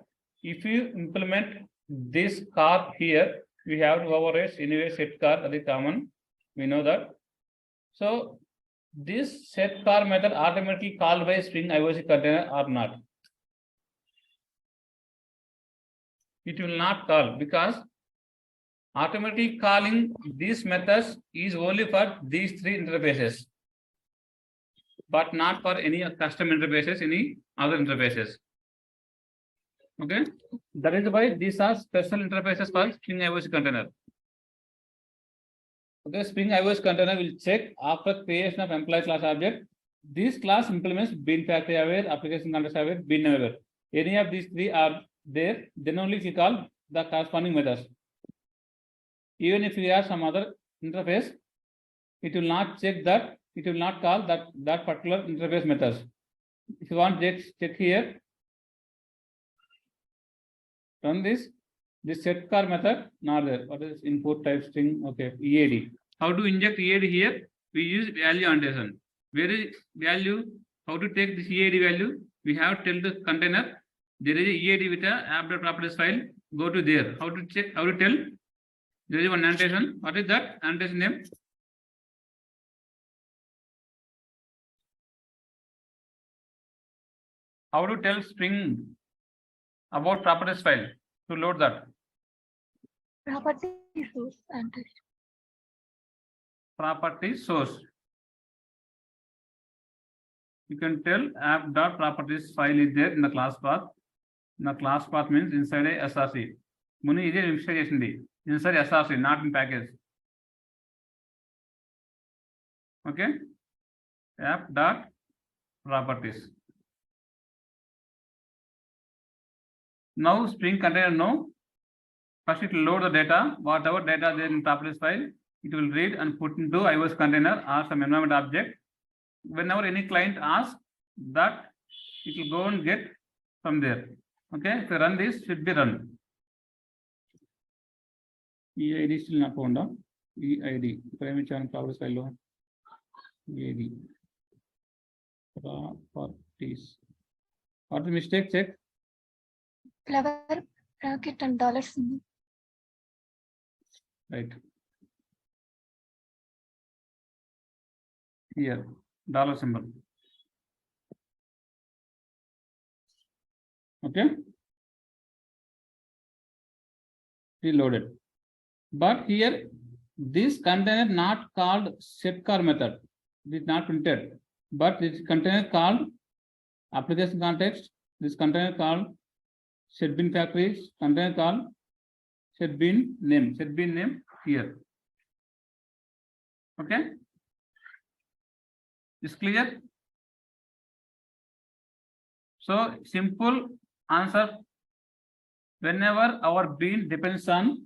If you implement this car here, we have to override anyway set car, that is common. We know that. So this set car method automatically called by Spring IOC container or not? It will not call because automatically calling these methods is only for these three interfaces, but not for any custom interfaces, any other interfaces. Okay, that is why these are special interfaces for Spring IOC container. Okay, Spring IOC container will check after creation of employee class object. This class implements bin factory aware, application context aware, bin aware. Any of these three are there, then only we call the corresponding methods. Even if we have some other interface, it will not check that, it will not call that particular interface methods. If you want check here, run this set car method, not there. What is input type string? Okay, EAD. How to inject EAD here? We use value annotation. Where is value? How to take this EAD value? We have tell the container there is a EAD with a app.properties file. Go to there. How to check? How to tell? There is one annotation. What is that annotation name? How to tell Spring about properties file to load that? Property source and Property source. You can tell app.properties file is there in the class path. The class path means inside a SRC. Muni is a inside SRC, not in package. Okay. App.properties. Now Spring container no. First it will load the data, whatever data there in properties file, it will read and put into iOS container or some environment object. Whenever any client asks that, it will go and get from there. Okay, if you run this, should be run. EID still not found out. EID, primary channel properties file. EID. Properties. What the mistake? Check. flower bracket and dollar symbol. Right. Here, dollar symbol. Okay. Reloaded. But here, this container not called setCar method. It is not printed. But this container called application context. This container called setBin factories. Container called setBin name. setBin name here. Okay. Is clear? So simple answer. Whenever our bin depends on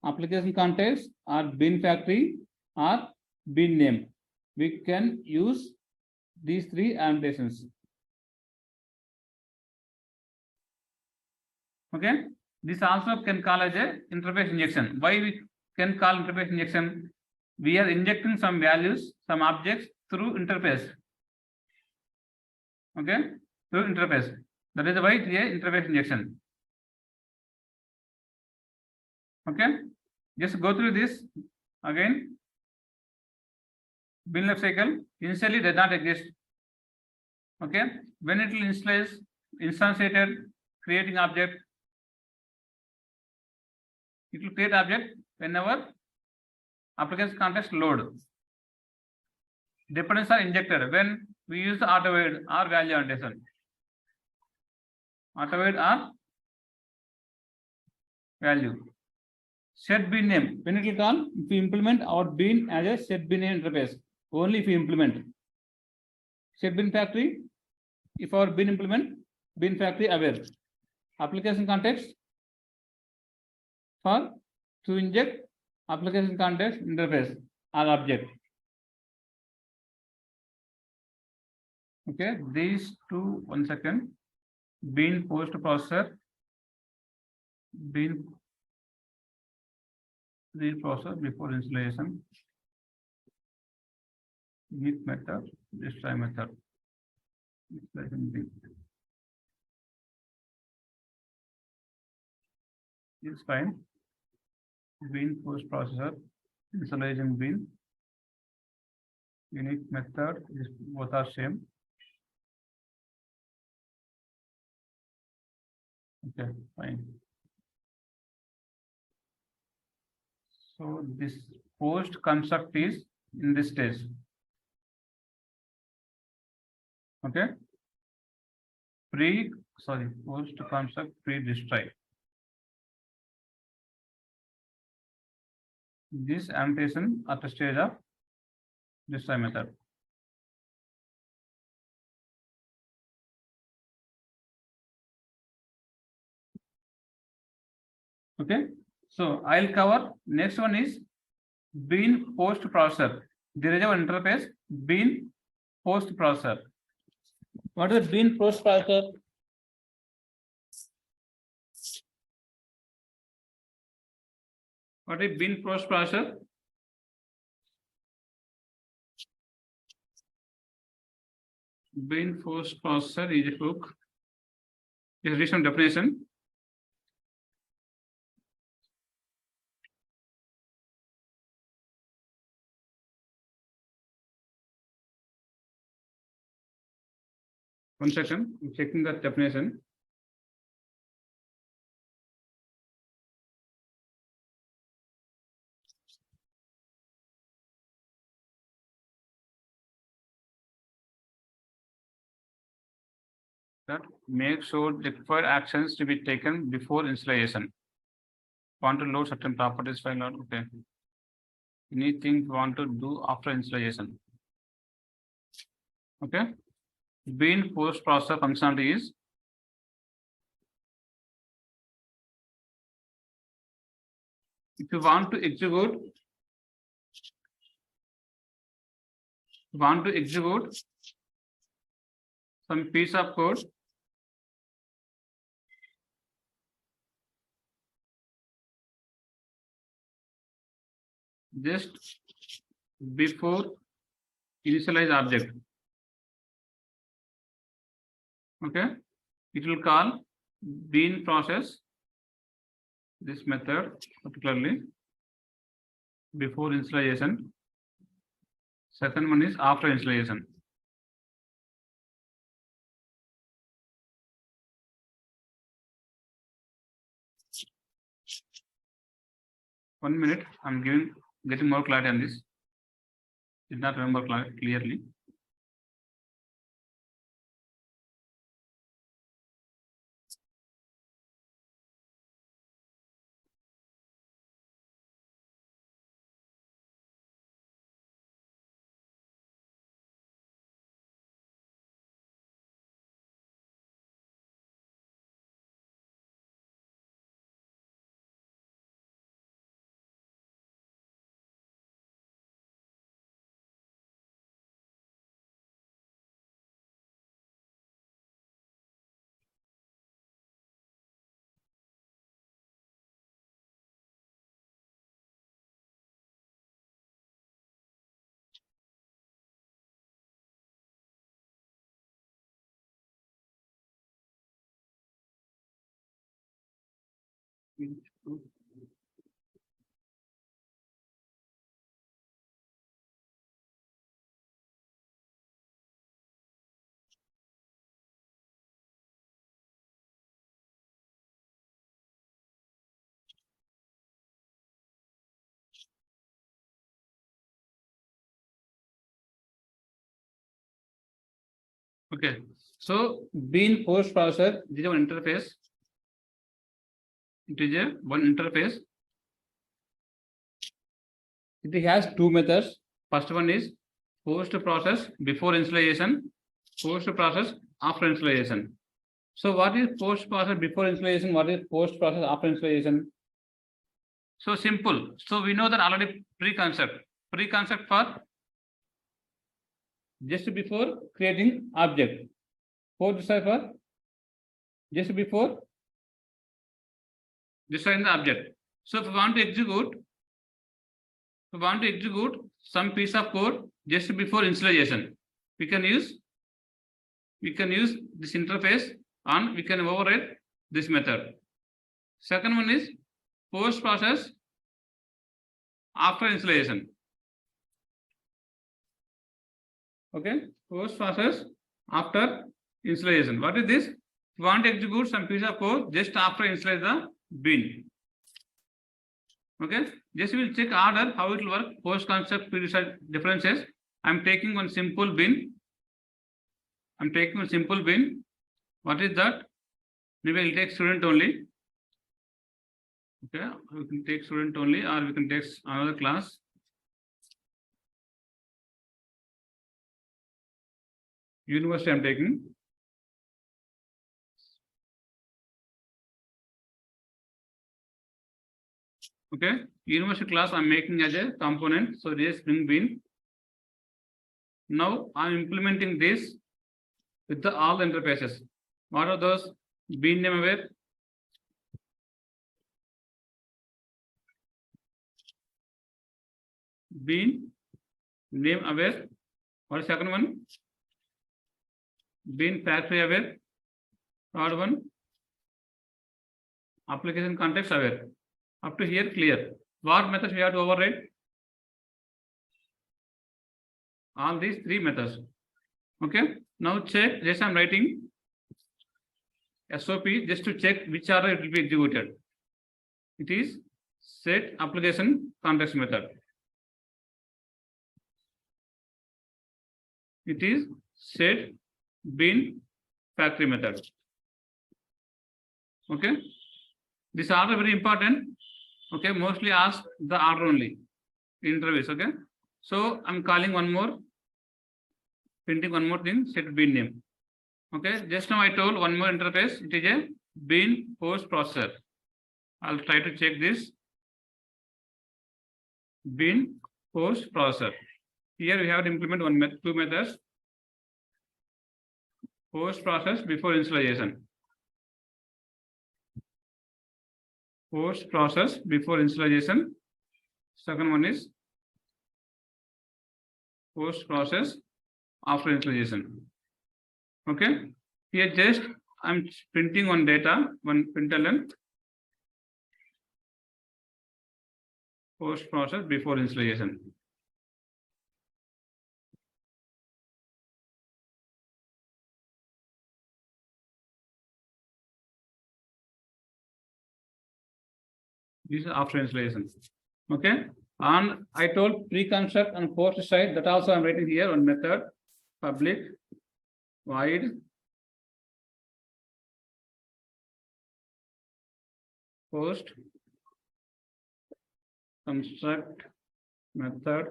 application context or bin factory or bin name, we can use these three annotations. Okay. This also can call as a interface injection. Why we can call interface injection? We are injecting some values, some objects through interface. Okay, through interface. That is why it is a interface injection. Okay, just go through this again. Bin life cycle initially does not exist. Okay, when it will instantiated, creating object, it will create object whenever application context load. Dependencies are injected when we use the auto-void or value annotation. Auto-void or value. Set bin name. When it will call, if we implement our bin as a set bin name interface, only if we implement. Set bin factory, if our bin implement, bin factory aware. Application context for to inject application context interface or object. Okay, these two, 1 second. Bin post processor, bin reprocessor before installation, init method, destroy method. It's fine. Bin post processor, installation bin. unique method is both are same. Okay, fine. So this post construct is in this stage. Okay. Post construct pre-destroy. This annotation at the stage of destroy method. Okay, so I'll cover next one is bean post processor. There is an interface bean post processor. What is bean post processor? What is bean post processor? Bean post processor is a hook. Is recent definition. One second, I'm checking the definition. That make sure the required actions to be taken before installation. Want to load certain properties file out. Okay. Anything want to do after installation. Okay. Bean post processor functionality is if you want to execute some piece of code just before initialize object. Okay, it will call bean process this method particularly before installation. Second one is after installation. One minute, I'm getting more clarity on this. Did not remember clearly. Okay, so bean post processor, this is one interface. It is one interface. It has two methods. First one is post process before installation, post process after installation. So what is post process before installation? What is post process after installation? So simple. So we know that already pre-concept for just before creating object. Post cipher just before destroying the object. So if we want to execute some piece of code just before installation, we can use this interface and we can override this method. Second one is post process after installation. Okay, post process after initialization. What is this? You want to execute some piece of code just after initialize the bin. Okay, just we will check order how it will work. Post concept differences. I'm taking one simple bin. What is that? Maybe I'll take student only. Okay, we can take student only, or we can take another class. University I'm taking. Okay, university class I'm making as a component. So this Spring bin. Now I'm implementing this with the all interfaces. What are those? Bin name aware. Bin name aware. What is second one? Bin factory aware. Third one, application context aware. Up to here clear. What methods we have to override? All these three methods. Okay. Now check. Just I'm writing SOP just to check which order it will be executed. It is set application context method. It is set bin factory method. Okay. This order very important. Okay. Mostly ask the order only in interviews. Okay. So I'm calling one more, printing one more thing, set bin name. Okay. Just now I told one more interface. It is a bin post processor. I'll try to check this. Bin post processor. Here we have to implement two methods. Post process before initialization. Post process before initialization. Second one is post process after initialization. Okay. Here just I'm printing one data, one println. Post process before initialization. This is after initialization. Okay. And I told pre-construct and post side, that also I'm writing here on method public void post construct method.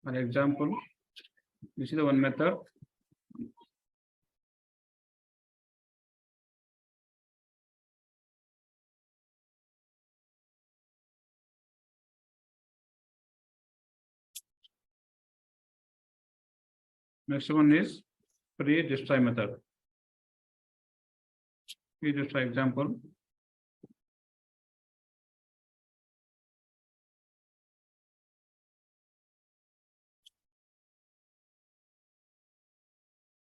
For example, this is the one method. Next one is pre-destroy method. Pre-destroy example.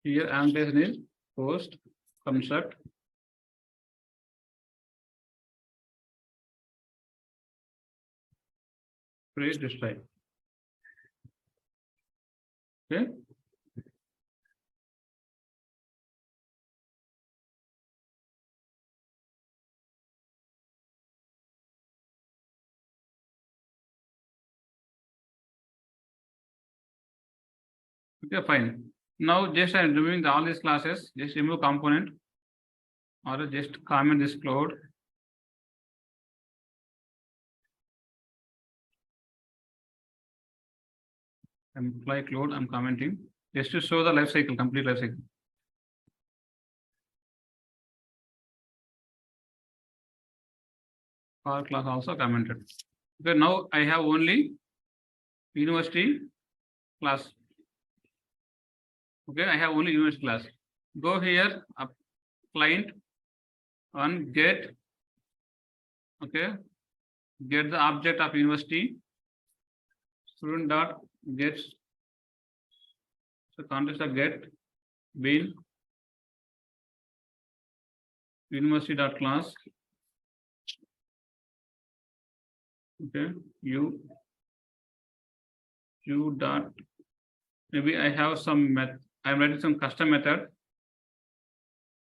Here annotation is post construct pre-destroy. Okay. Okay, fine. Now just I'm removing all these classes. Just remove component or just comment this cloud. Employee cloud I'm commenting just to show the life cycle, complete life cycle. For class also commented. Okay, now I have only university class. Okay, I have only university class. Go here, up client and get. Okay, get the object of university. Student dot gets. So context of get bin university dot class. Okay, you dot maybe I have some I'm writing some custom method.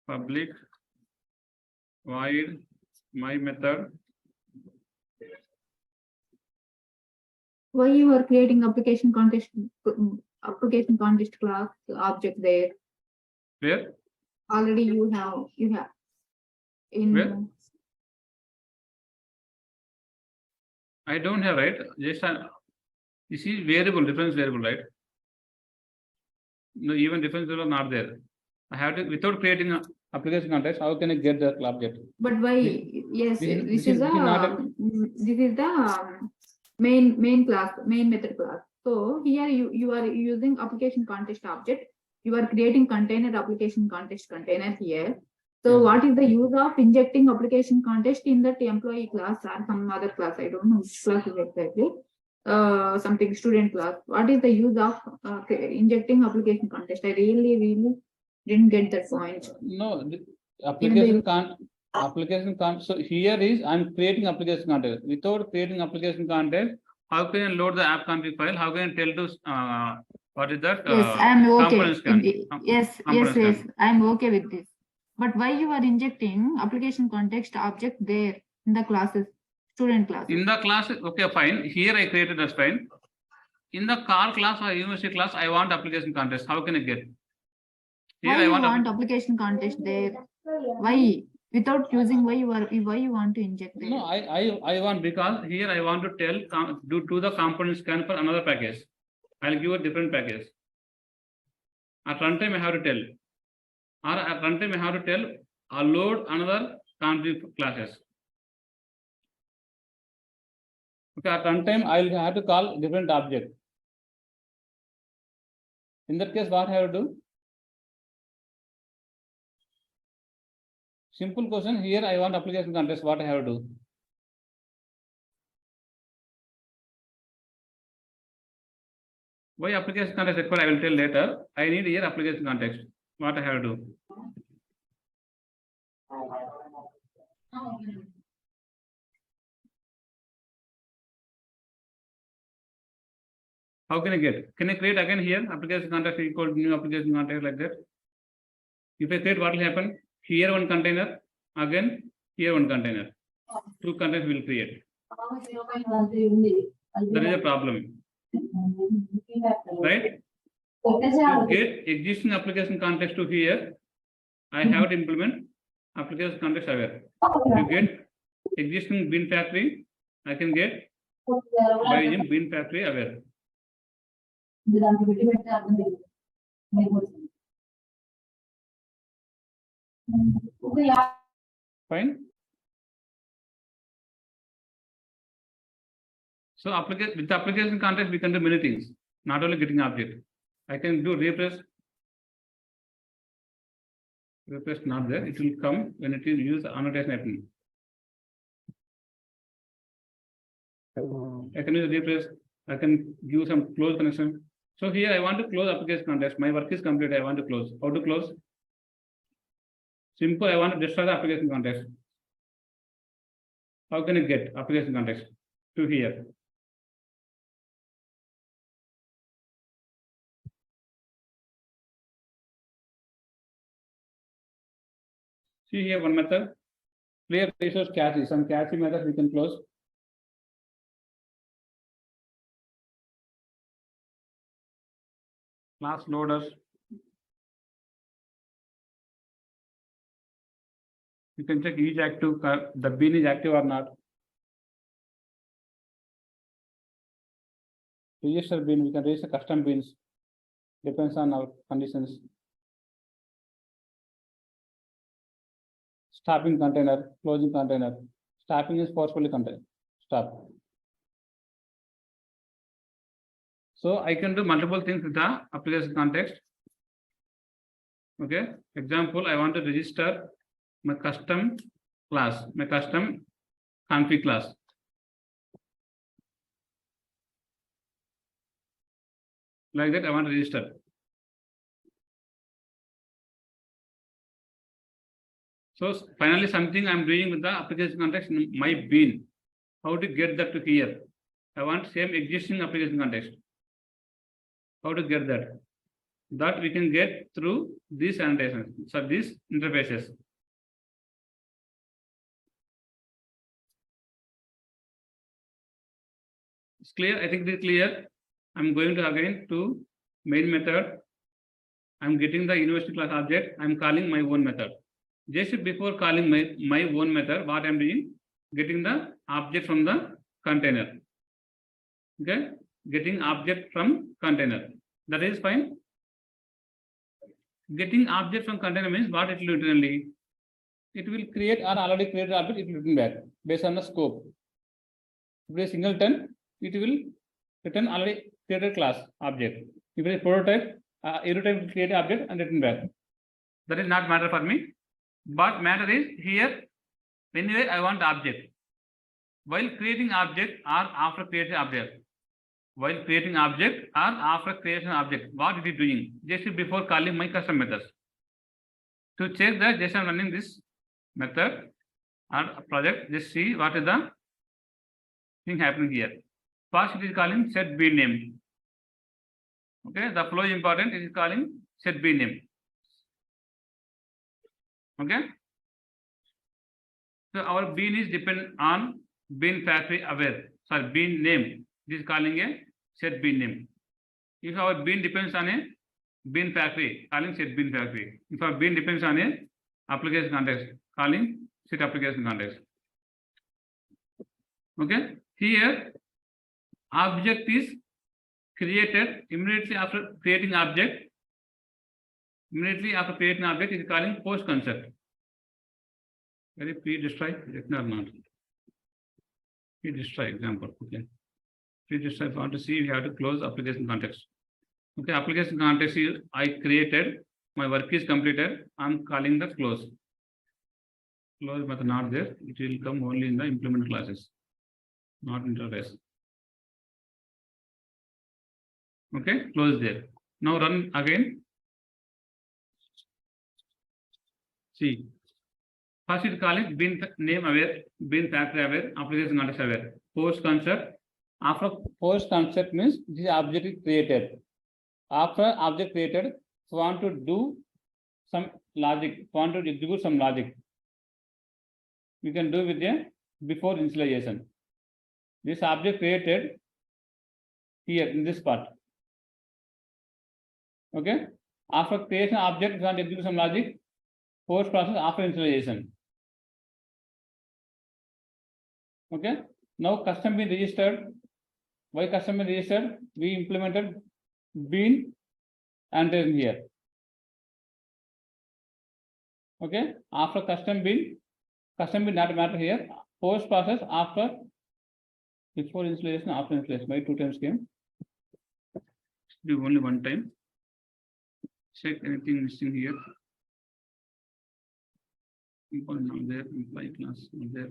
Public void my method. Why you are creating application context class object there? Where? Already you have in Where? I don't have, right? Just you see variable, difference variable, right? No, even difference variable not there. I have to, without creating a application context, how can I get the object? But why? Yes, this is not this is the main class, main method class. So here you are using application context object. You are creating container application context container here. So Yeah. what is the use of injecting application context in that employee class or some other class? I don't know which class is exactly. Something student class. What is the use of injecting application context? I really didn't get that point. No, the Even application can't. So here is I'm creating application context. Without creating application context, how can I load the app config file? How can I tell to what is that? Yes, I am okay. component scan. Yes, Component yes, scan. I am okay with this. But why you are injecting application context object there in the classes, student classes? In the class, okay, fine. Here I created as fine. In the car class or university class, I want application context. How can I get? Here Why I you want want application context there? Why? Without using why you want to inject there? No, I want, because here I want to tell do the component scan for another package. I'll give a different package. At runtime I have to tell, or at runtime I have to tell or load another config classes. Okay, at runtime I'll have to call different object. In that case, what I have to do? Simple question. Here I want application context. What I have to do? Why application context required? I will tell later. I need here application context. What I have to do? How can I get? Can I create again here application context equal to new application context like that? If I create, what will happen? Here one container, again here one container. Two containers will create. There is a problem, right? To get existing application context to here, I have to implement application context aware. To get existing bin factory, I can get by using bin factory aware. Fine. So with the application context, we can do many things, not only getting object. I can do replace not there, it will come when it is use annotation happening. I can use replace, I can give some close connection. So here I want to close application context. My work is complete. I want to close. How to close? Simple. I want to destroy the application context. How can I get application context to here? See here one method. Clear resource cache. Some cache methods we can close. Class loaders. You can check each active, the bin is active or not. Register bin, we can register custom bins. Depends on our conditions. Stopping container, closing container. Stopping is forcefully container. Stop. So I can do multiple things with the application context. Okay. Example, I want to register my custom class, my custom config class. Like that, I want to register. So finally, something I'm doing with the application context, my bin. How to get that to here? I want same existing application context. How to get that? That we can get through these annotations, so these interfaces. It's clear? I think it is clear. I'm going to again to main method. I'm getting the university class object. I'm calling my own method. Just before calling my own method, what I'm doing? Getting the object from the container. Okay, getting object from container. That is fine. Getting object from container means what it will internally. It will create or already created object. It will return back based on the scope. If it is singleton, it will return already created class object. If it is prototype, every time it will create object and return back. That is not matter for me. But matter is here. Anyway, I want object. While creating object or after creating object. While creating object or after creation object, what it is doing? Just before calling my custom methods. To check that, just I'm running this method or project. Just see what is the thing happening here. First, it is calling set b name. Okay, the flow is important. It is calling set b name. Okay. So our bean is depend on bean factory aware. Sorry, bean name. This is calling a set bean name. If our bean depends on a bean factory, calling set bean factory. If our bean depends on a application context, calling set application context. Okay. Here, object is created immediately after creating object. Immediately after creating object is calling post concept. Very pre-destroy, or not. Pre-destroy example. Okay. Pre-destroy, if I want to see, we have to close application context. Okay, application context is I created, my work is completed. I'm calling the close. Close method not there. It will come only in the implement classes, not interface. Okay, close there. Now run again. See, first it call it bean name aware, bean factory aware, application context aware. Post concept. After post concept means this object is created. After object created, want to do some logic, want to execute some logic. You can do with a before initialization. This object created here in this part. Okay. After creation object, you want to execute some logic. Post process after initialization. Okay. Now custom bean registered. Why custom bean registered? We implemented bean and then here. Okay. After custom bean not matter here. Post process after before installation, after installation. Why 2 times came? Do only 1 time. Check anything missing here. Employee not there, employee class not there.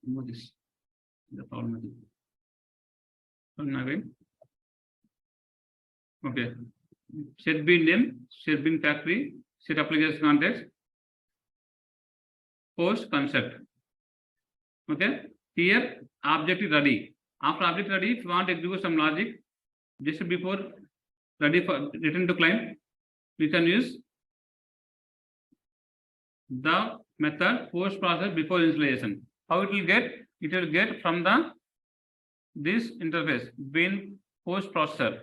Remove this. The problem. Run again. Okay. Set bean name, set bean factory, set application context, post concept. Okay. Here object is ready. After object ready, if you want to execute some logic, just before ready for return to client, we can use the method post process before installation. How it will get? It will get from the this interface bean post processor.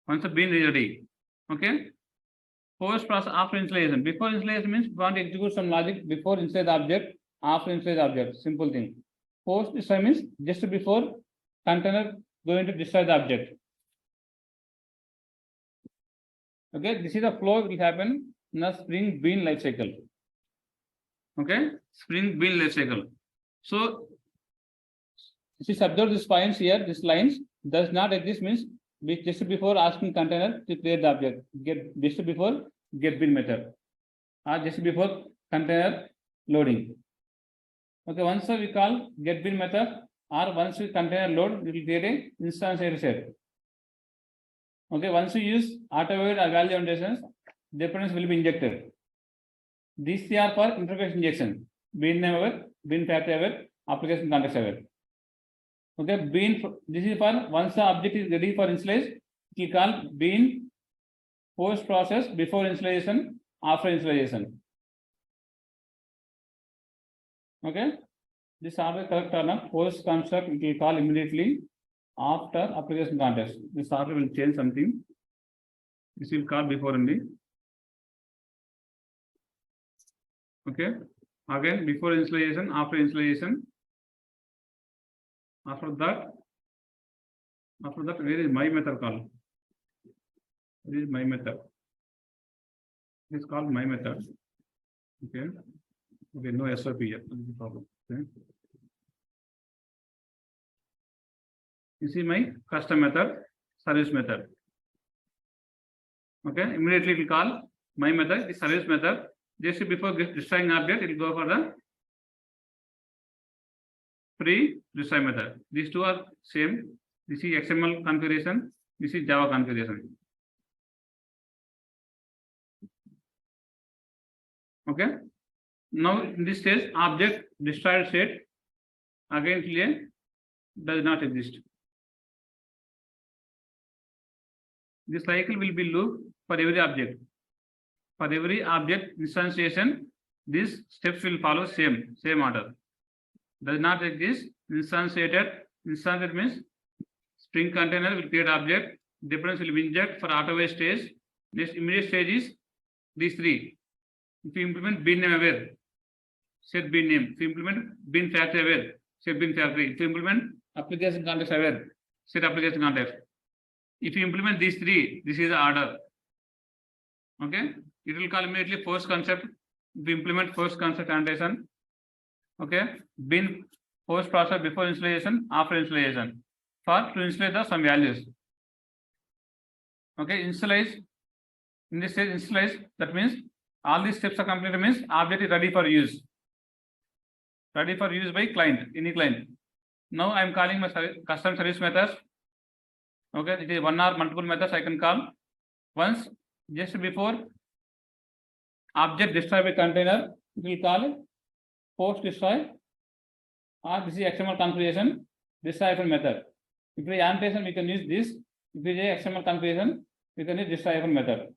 Once the bean is ready. Okay. Post process after installation. Before installation means we want to execute some logic before inside the object, after inside the object. Simple thing. Post this time means just before container going to destroy the object. Okay, this is the flow will happen in the Spring Bean life cycle. Okay, Spring Bean life cycle. So, if you observe these points here, these lines does not exist means just before asking container to create the object, get just before get bean method, or just before container loading. Okay, once we call get bean method, or once we container load, we will get a instance error set. Okay, once we use auto-aware or value annotations, dependence will be injected. These are for interface injection. Bean name aware, bean factory aware, application context aware. Okay, this is for once the object is ready for initialize, we call bean post process before initialization, after initialization. Okay, this order correct or not? Post construct it will call immediately after application context. This order will change something. This will call before only. Okay, again before initialization, after initialization. After that, where is my method call? This is my method. This is called my method. Okay. Okay, no SOP yet. This is the problem. Okay. This is my custom method, service method. Okay, immediately it will call my method, the service method. Just before destroying object, it will go for the pre-destroy method. These two are same. This is XML configuration. This is Java configuration. Okay. Now in this stage, object destroyed state again clear does not exist. This cycle will be loop for every object. For every object instantiation, these steps will follow same order. Does not exist. Instantiated means Spring container will create object. Difference will be inject for auto stage. Next immediate stage is these three. If you implement bin name aware, set bin name. If you implement bin factory aware, set bin factory. If you implement application context aware, set application context. If you implement these three, this is the order. Okay, it will call immediately force concept. If you implement force concept annotation. Okay, bin post process before installation, after installation. For to initialize some values. Okay, initialize. In this stage, initialize, that means all these steps are completed means object is ready for use. Ready for use by client, any client. Now I am calling my custom service methods. Okay, it is one or multiple methods I can call. Once just before object destroy by container, we will call post destroy, or this is XML configuration destroy method. If it is annotation, we can use this. If it is XML configuration, we can use destroy method.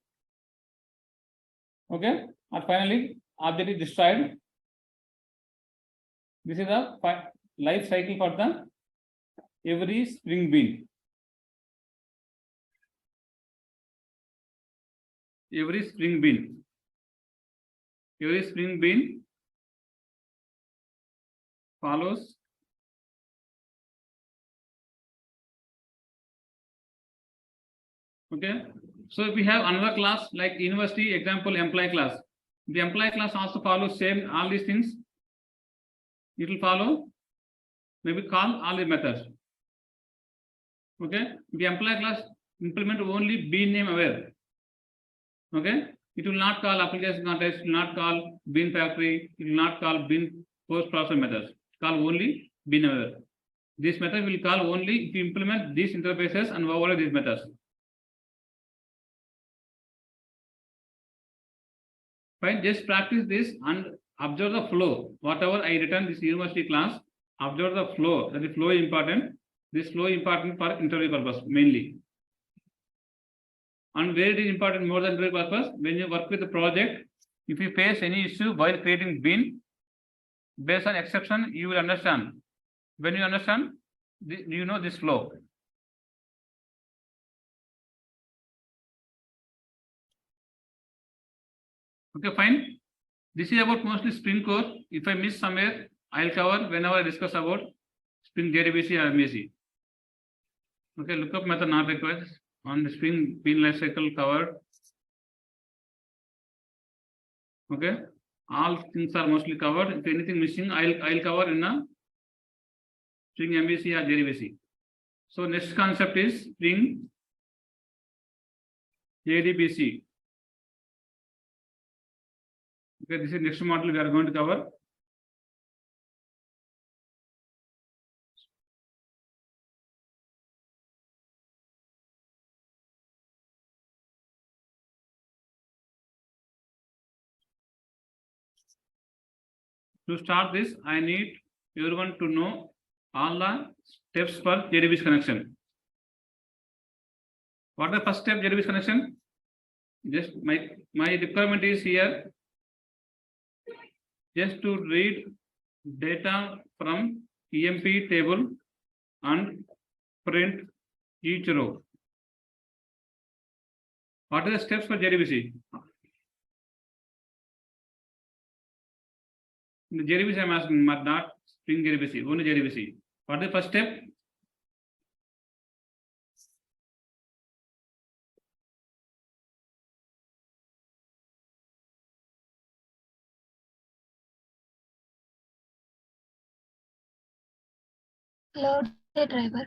Okay, and finally object is destroyed. This is the life cycle for the every Spring bean. Every Spring bean. Every Spring bean follows okay. So we have another class like university example employee class. The employee class also follows same all these things. It will follow maybe call all the methods. Okay, the employee class implement only bean name aware. Okay, it will not call application context, it will not call bean factory, it will not call bean post process methods. Call only bean aware. This method will call only if you implement these interfaces and override these methods. Fine, just practice this and observe the flow. Whatever I written this university class, observe the flow. That is flow is important. This flow is important for interview purpose mainly. And where it is important more than interview purpose, when you work with the project, if you face any issue while creating bin, based on exception, you will understand. When you understand, you know this flow. Okay, fine. This is about mostly Spring Core. If I miss somewhere, I'll cover whenever I discuss about Spring JDBC or MAC. Okay, lookup method not required. On the Spring bean lifecycle covered. Okay, all things are mostly covered. If anything missing, I'll cover in a Spring MVC or JDBC. So next concept is Spring JDBC. Okay, this is next module we are going to cover. To start this, I need everyone to know all the steps for JDBC connection. What is the first step JDBC connection? Just my requirement is here. Just to read data from EMP table and print each row. What are the steps for JDBC? In the JDBC, I'm asking, not Spring JDBC, only JDBC. What is the first step? Load the driver.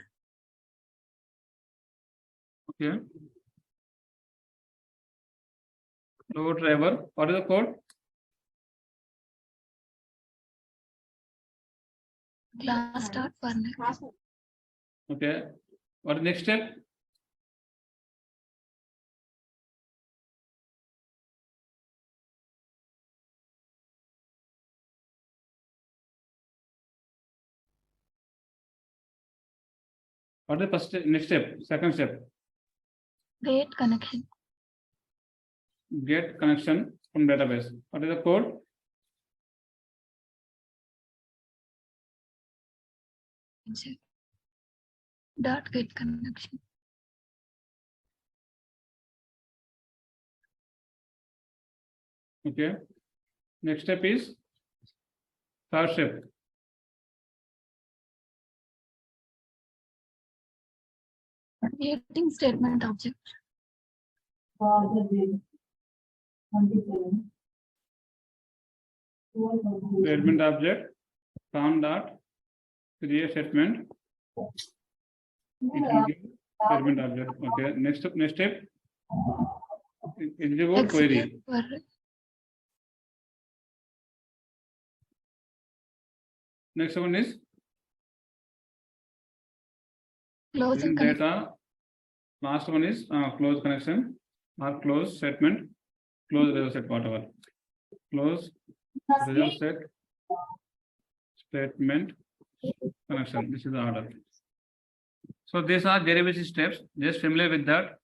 Okay. Load driver. What is the code? Class start for next. Okay. What is the next step? What is the first step, next step? Second step. Get connection. Get connection from database. What is the code? Check. Dot get connection. Okay. Next step is third step. Creating statement object. Statement object. Con dot create statement. It will give statement object. Okay. Next step. Execute query. Execute query. Next one is Closing in connection. data. Last one is close connection or close statement, close result set, whatever. Close result set statement connection. This is the order. So these are JDBC steps. Just familiar with that.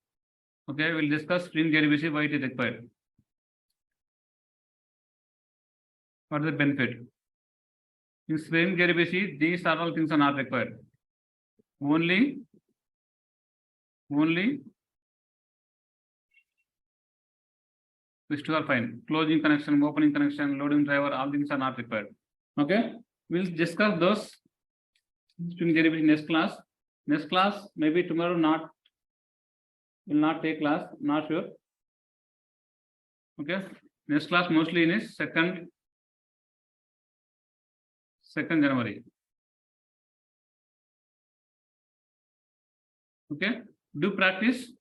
Okay, we'll discuss Spring JDBC, why it is required. What is the benefit? In Spring JDBC, these are all things are not required. Only these two are fine. Closing connection, opening connection, loading driver, all things are not required. Okay, we'll discuss those Spring JDBC next class. Next class, maybe tomorrow will not take class, not sure. Okay, next class mostly in is 2nd January. Okay, do practice.